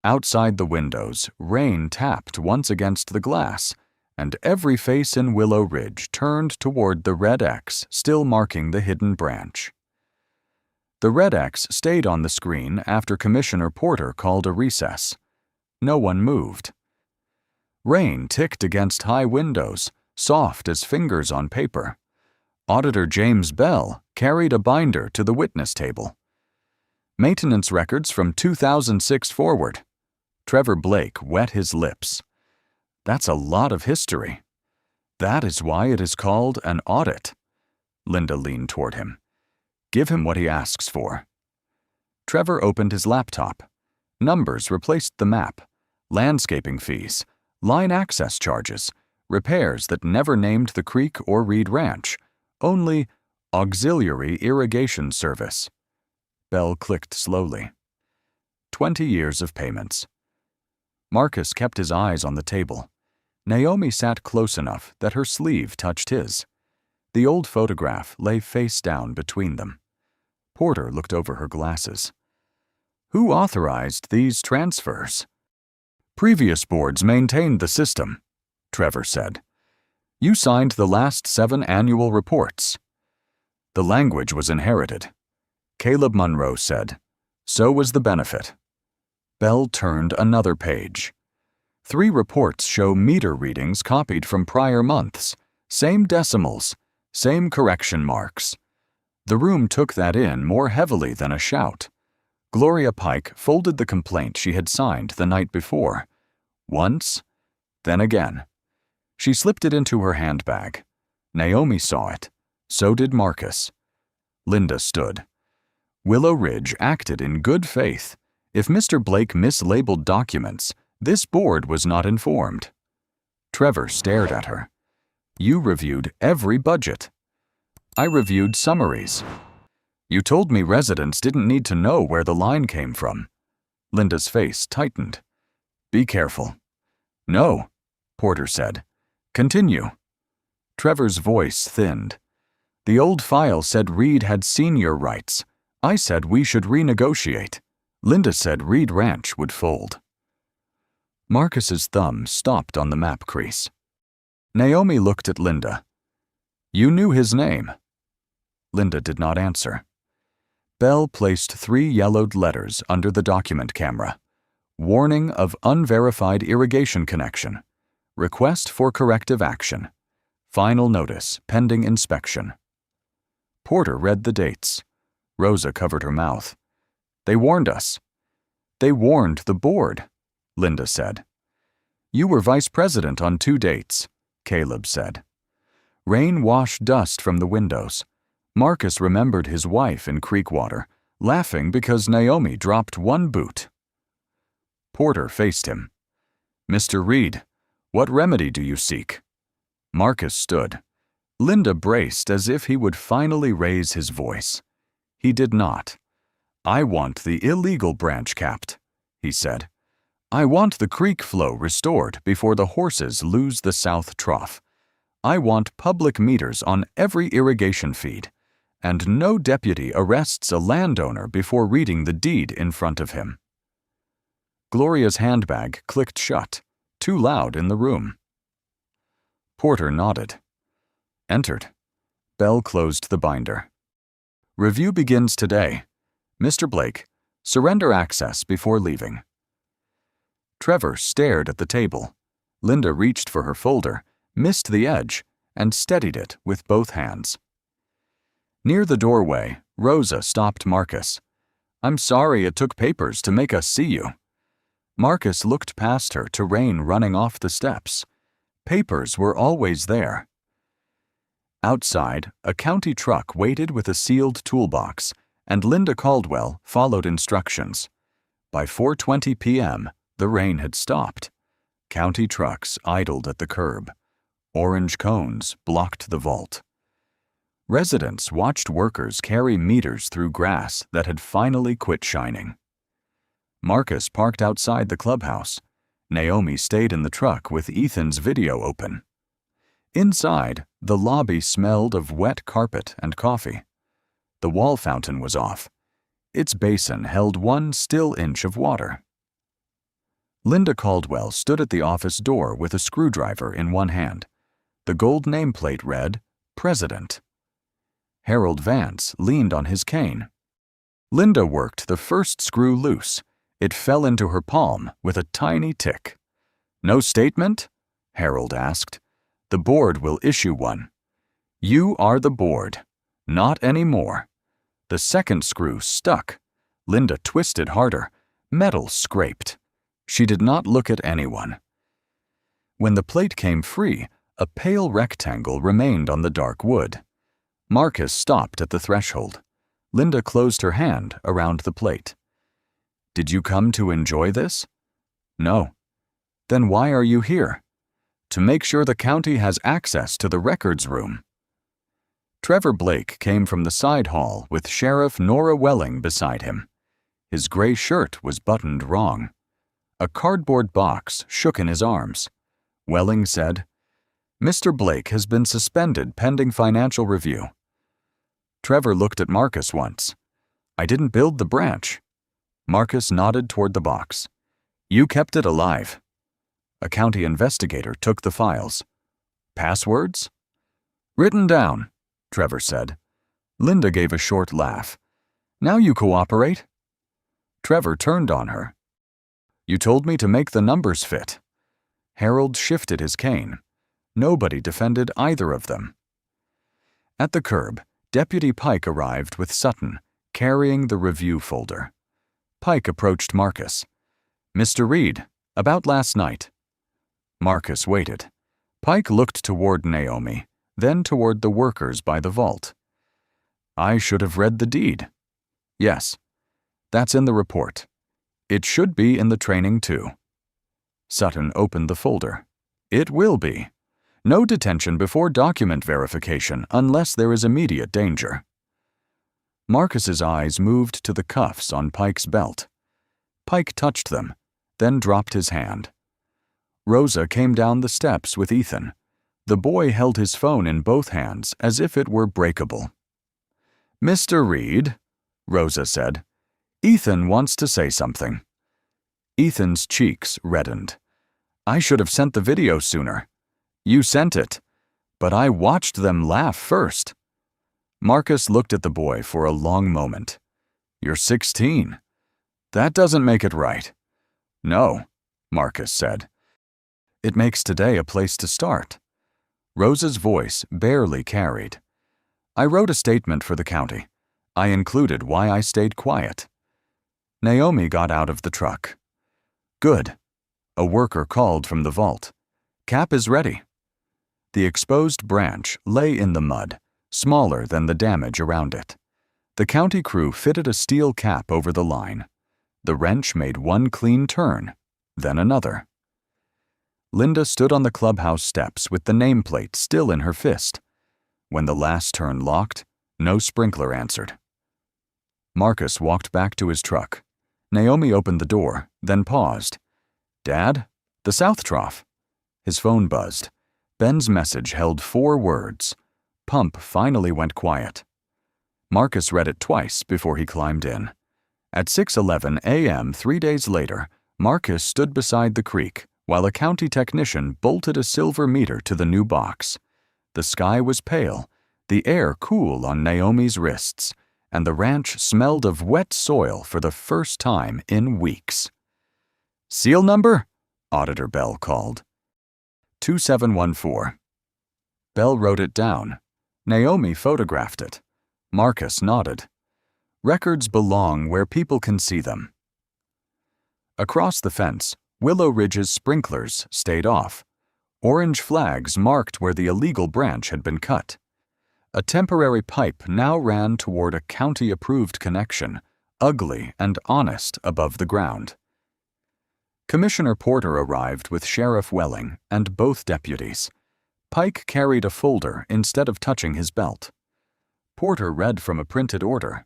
Outside the windows, rain tapped once against the glass, and every face in Willow Ridge turned toward the red X still marking the hidden branch. The red X stayed on the screen after Commissioner Porter called a recess. No one moved. Rain ticked against high windows, soft as fingers on paper. Auditor James Bell carried a binder to the witness table. Maintenance records from 2006 forward. Trevor Blake wet his lips. That's a lot of history. That is why it is called an audit. Linda leaned toward him. Give him what he asks for. Trevor opened his laptop. Numbers replaced the map. Landscaping fees, line access charges, repairs that never named the creek or Reed Ranch, only auxiliary irrigation service. Bell clicked slowly. 20 years of payments. Marcus kept his eyes on the table. Naomi sat close enough that her sleeve touched his. The old photograph lay face down between them. Porter looked over her glasses. Who authorized these transfers? Previous boards maintained the system, Trevor said. You signed the last 7 annual reports. The language was inherited. Caleb Munro said, so was the benefit. Bell turned another page. 3 reports show meter readings copied from prior months, same decimals, same correction marks. The room took that in more heavily than a shout. Gloria Pike folded the complaint she had signed the night before. Once, then again. She slipped it into her handbag. Naomi saw it. So did Marcus. Linda stood. Willow Ridge acted in good faith. If Mr. Blake mislabeled documents, this board was not informed. Trevor stared at her. You reviewed every budget. I reviewed summaries. You told me residents didn't need to know where the line came from. Linda's face tightened. Be careful. No, Porter said. Continue. Trevor's voice thinned. The old file said Reed had senior rights. I said we should renegotiate. Linda said Reed Ranch would fold. Marcus's thumb stopped on the map crease. Naomi looked at Linda. You knew his name. Linda did not answer. Bell placed 3 yellowed letters under the document camera. Warning of unverified irrigation connection. Request for corrective action. Final notice pending inspection. Porter read the dates. Rosa covered her mouth. They warned us. They warned the board, Linda said. You were vice president on 2 dates, Caleb said. Rain washed dust from the windows. Marcus remembered his wife in Creekwater, laughing because Naomi dropped 1 boot. Porter faced him. Mr. Reed, what remedy do you seek? Marcus stood. Linda braced as if he would finally raise his voice. He did not. I want the illegal branch capped, he said. I want the creek flow restored before the horses lose the south trough. I want public meters on every irrigation feed, and no deputy arrests a landowner before reading the deed in front of him. Gloria's handbag clicked shut, too loud in the room. Porter nodded. Entered. Bell closed the binder. Review begins today. Mr. Blake, surrender access before leaving. Trevor stared at the table. Linda reached for her folder, missed the edge, and steadied it with both hands. Near the doorway, Rosa stopped Marcus. I'm sorry it took papers to make us see you. Marcus looked past her to Rain running off the steps. Papers were always there. Outside, a county truck waited with a sealed toolbox, and Linda Caldwell followed instructions. By 4:20 p.m., the rain had stopped. County trucks idled at the curb. Orange cones blocked the vault. Residents watched workers carry meters through grass that had finally quit shining. Marcus parked outside the clubhouse. Naomi stayed in the truck with Ethan's video open. Inside, the lobby smelled of wet carpet and coffee. The wall fountain was off. Its basin held 1 still inch of water. Linda Caldwell stood at the office door with a screwdriver in one hand. The gold nameplate read, President. Harold Vance leaned on his cane. Linda worked the first screw loose. It fell into her palm with a tiny tick. No statement? Harold asked. The board will issue one. You are the board. Not anymore. The second screw stuck. Linda twisted harder. Metal scraped. She did not look at anyone. When the plate came free, a pale rectangle remained on the dark wood. Marcus stopped at the threshold. Linda closed her hand around the plate. Did you come to enjoy this? No. Then why are you here? To make sure the county has access to the records room. Trevor Blake came from the side hall with Sheriff Nora Welling beside him. His gray shirt was buttoned wrong. A cardboard box shook in his arms. Welling said, Mr. Blake has been suspended pending financial review. Trevor looked at Marcus once. I didn't build the branch. Marcus nodded toward the box. You kept it alive. A county investigator took the files. Passwords? Written down, Trevor said. Linda gave a short laugh. Now you cooperate? Trevor turned on her. You told me to make the numbers fit. Harold shifted his cane. Nobody defended either of them. At the curb, Deputy Pike arrived with Sutton, carrying the review folder. Pike approached Marcus. Mr. Reed, about last night. Marcus waited. Pike looked toward Naomi, then toward the workers by the vault. I should have read the deed. Yes, that's in the report. It should be in the training too. Sutton opened the folder. It will be. No detention before document verification unless there is immediate danger. Marcus's eyes moved to the cuffs on Pike's belt. Pike touched them, then dropped his hand. Rosa came down the steps with Ethan. The boy held his phone in both hands as if it were breakable. "Mr. Reed," Rosa said, "Ethan wants to say something." Ethan's cheeks reddened. "I should have sent the video sooner." "You sent it, but I watched them laugh first." Marcus looked at the boy for a long moment. "You're 16. That doesn't make it right." "No," Marcus said. "It makes today a place to start." Rosa's voice barely carried. "I wrote a statement for the county. I included why I stayed quiet." Naomi got out of the truck. "Good." A worker called from the vault. "Cap is ready." The exposed branch lay in the mud, smaller than the damage around it. The county crew fitted a steel cap over the line. The wrench made one clean turn, then another. Linda stood on the clubhouse steps with the nameplate still in her fist. When the last turn locked, no sprinkler answered. Marcus walked back to his truck. Naomi opened the door, then paused. "Dad, the South Trough." His phone buzzed. Ben's message held 4 words. Pump finally went quiet. Marcus read it twice before he climbed in. At 6:11 a.m. 3 days later, Marcus stood beside the creek while a county technician bolted a silver meter to the new box. The sky was pale, the air cool on Naomi's wrists, and the ranch smelled of wet soil for the first time in weeks. "Seal number?" Auditor Bell called. 2714. Bell wrote it down. Naomi photographed it. Marcus nodded. Records belong where people can see them. Across the fence, Willow Ridge's sprinklers stayed off. Orange flags marked where the illegal branch had been cut. A temporary pipe now ran toward a county-approved connection, ugly and honest above the ground. Commissioner Porter arrived with Sheriff Welling and both deputies. Pike carried a folder instead of touching his belt. Porter read from a printed order.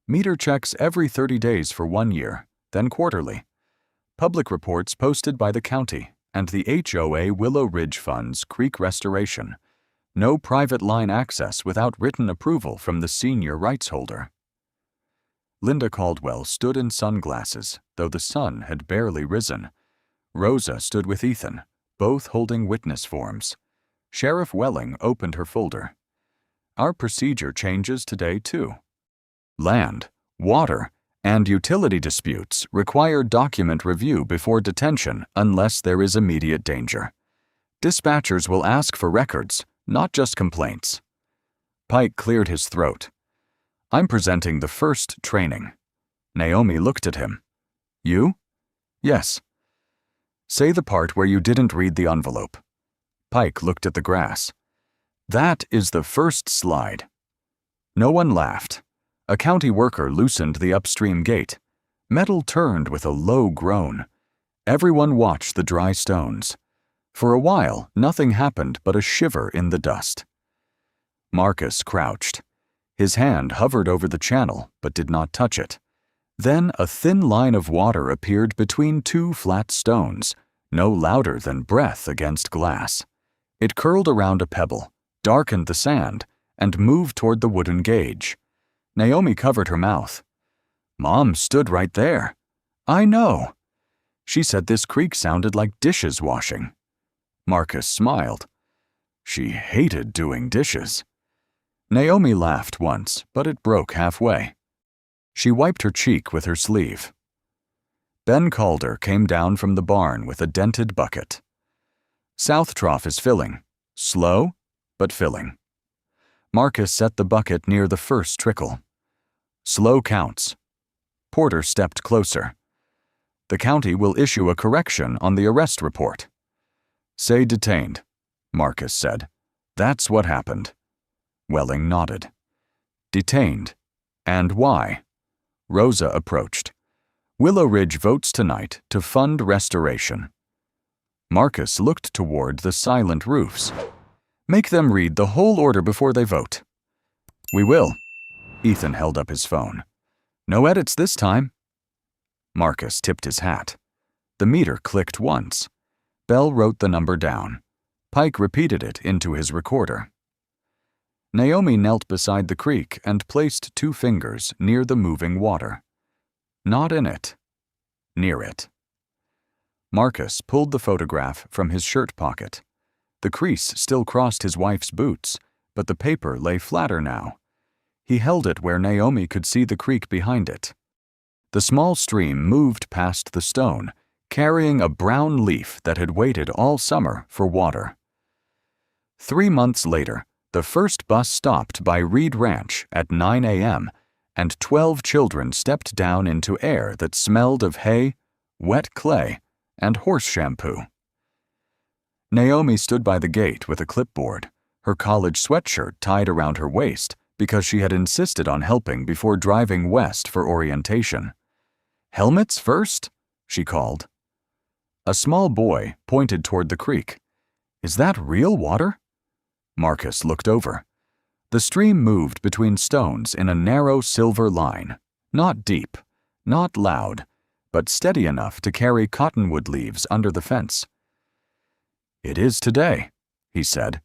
Meter checks every 30 days for 1 year, then quarterly. Public reports posted by the county and the HOA Willow Ridge Fund's creek restoration. No private line access without written approval from the senior rights holder. Linda Caldwell stood in sunglasses, though the sun had barely risen. Rosa stood with Ethan, both holding witness forms. Sheriff Welling opened her folder. "Our procedure changes today, too. Land, water, and utility disputes require document review before detention unless there is immediate danger. Dispatchers will ask for records, not just complaints." Pike cleared his throat. "I'm presenting the first training." Naomi looked at him. "You?" "Yes." "Say the part where you didn't read the envelope." Pike looked at the grass. "That is the first slide." No one laughed. A county worker loosened the upstream gate. Metal turned with a low groan. Everyone watched the dry stones. For a while, nothing happened but a shiver in the dust. Marcus crouched. His hand hovered over the channel, but did not touch it. Then a thin line of water appeared between 2 flat stones, no louder than breath against glass. It curled around a pebble, darkened the sand, and moved toward the wooden gauge. Naomi covered her mouth. "Mom stood right there." "I know." "She said this creek sounded like dishes washing." Marcus smiled. "She hated doing dishes." Naomi laughed once, but it broke halfway. She wiped her cheek with her sleeve. Ben Calder came down from the barn with a dented bucket. "South Trough is filling. Slow, but filling." Marcus set the bucket near the first trickle. "Slow counts." Porter stepped closer. "The county will issue a correction on the arrest report." "Say detained," Marcus said. "That's what happened." Welling nodded. "Detained. And why?" Rosa approached. Willow Ridge votes tonight to fund restoration. Marcus looked toward the silent roofs. Make them read the whole order before they vote. We will. Ethan held up his phone. No edits this time. Marcus tipped his hat. The meter clicked once. Bell wrote the number down. Pike repeated it into his recorder. Naomi knelt beside the creek and placed 2 fingers near the moving water. Not in it. Near it. Marcus pulled the photograph from his shirt pocket. The crease still crossed his wife's boots, but the paper lay flatter now. He held it where Naomi could see the creek behind it. The small stream moved past the stone, carrying a brown leaf that had waited all summer for water. 3 months later, the first bus stopped by Reed Ranch at 9 a.m., and 12 children stepped down into air that smelled of hay, wet clay, and horse shampoo. Naomi stood by the gate with a clipboard, her college sweatshirt tied around her waist because she had insisted on helping before driving west for orientation. "Helmets first?" she called. A small boy pointed toward the creek. "Is that real water?" Marcus looked over. The stream moved between stones in a narrow silver line, not deep, not loud, but steady enough to carry cottonwood leaves under the fence. "It is today," he said.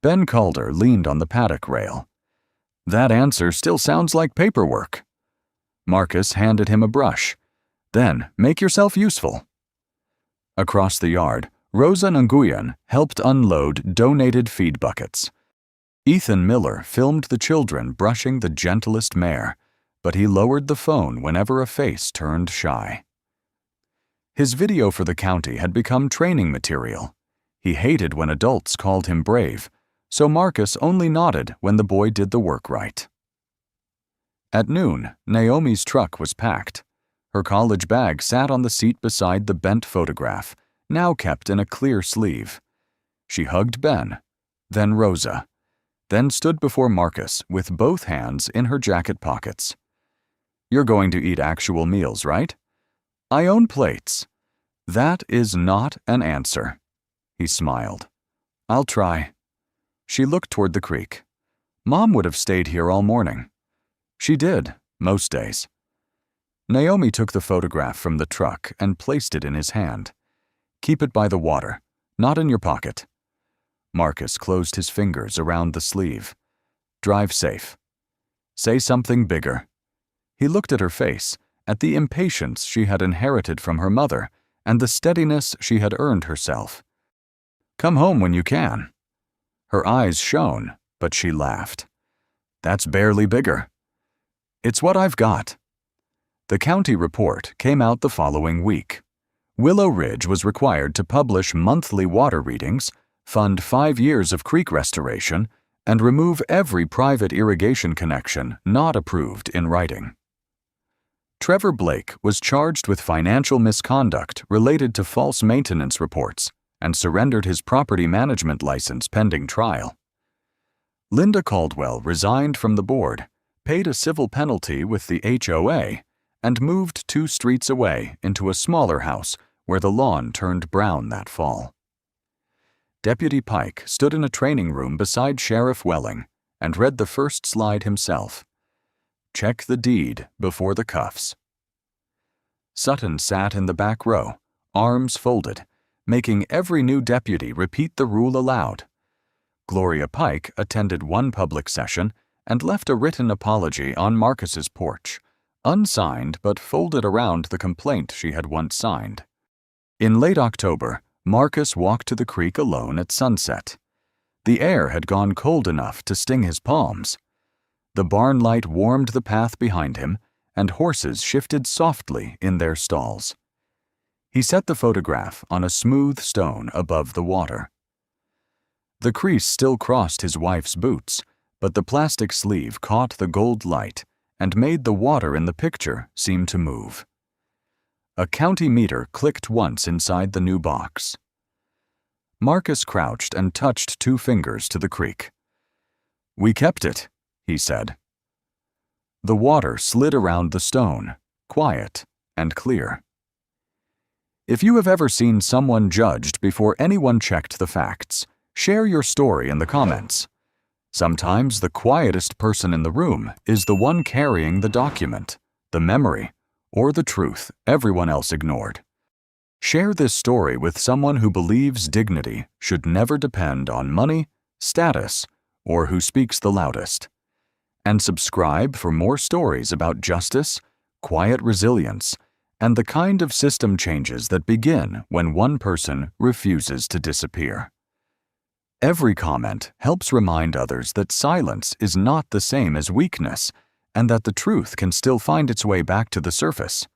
Ben Calder leaned on the paddock rail. "That answer still sounds like paperwork." Marcus handed him a brush. "Then make yourself useful." Across the yard, Rosa Nguyen helped unload donated feed buckets. Ethan Miller filmed the children brushing the gentlest mare, but he lowered the phone whenever a face turned shy. His video for the county had become training material. He hated when adults called him brave, so Marcus only nodded when the boy did the work right. At noon, Naomi's truck was packed. Her college bag sat on the seat beside the bent photograph, now kept in a clear sleeve. She hugged Ben, then Rosa, then stood before Marcus with both hands in her jacket pockets. "You're going to eat actual meals, right?" "I own plates." "That is not an answer." He smiled. "I'll try." She looked toward the creek. "Mom would have stayed here all morning." She did, most days. Naomi took the photograph from the truck and placed it in his hand. "Keep it by the water, not in your pocket." Marcus closed his fingers around the sleeve. "Drive safe." "Say something bigger." He looked at her face, at the impatience she had inherited from her mother, and the steadiness she had earned herself. "Come home when you can." Her eyes shone, but she laughed. "That's barely bigger." "It's what I've got." The county report came out the following week. Willow Ridge was required to publish monthly water readings, fund 5 years of creek restoration, and remove every private irrigation connection not approved in writing. Trevor Blake was charged with financial misconduct related to false maintenance reports and surrendered his property management license pending trial. Linda Caldwell resigned from the board, paid a civil penalty with the HOA, and moved 2 streets away into a smaller house where the lawn turned brown that fall. Deputy Pike stood in a training room beside Sheriff Welling and read the first slide himself. Check the deed before the cuffs. Sutton sat in the back row, arms folded, making every new deputy repeat the rule aloud. Gloria Pike attended one public session and left a written apology on Marcus's porch, unsigned but folded around the complaint she had once signed. In late October, Marcus walked to the creek alone at sunset. The air had gone cold enough to sting his palms. The barn light warmed the path behind him, and horses shifted softly in their stalls. He set the photograph on a smooth stone above the water. The crease still crossed his wife's boots, but the plastic sleeve caught the gold light and made the water in the picture seem to move. A county meter clicked once inside the new box. Marcus crouched and touched 2 fingers to the creek. "We kept it," he said. The water slid around the stone, quiet, and clear. If you have ever seen someone judged before anyone checked the facts, share your story in the comments. Sometimes the quietest person in the room is the one carrying the document, the memory, or the truth everyone else ignored. Share this story with someone who believes dignity should never depend on money, status, or who speaks the loudest. And subscribe for more stories about justice, quiet resilience, and the kind of system changes that begin when one person refuses to disappear. Every comment helps remind others that silence is not the same as weakness and that the truth can still find its way back to the surface.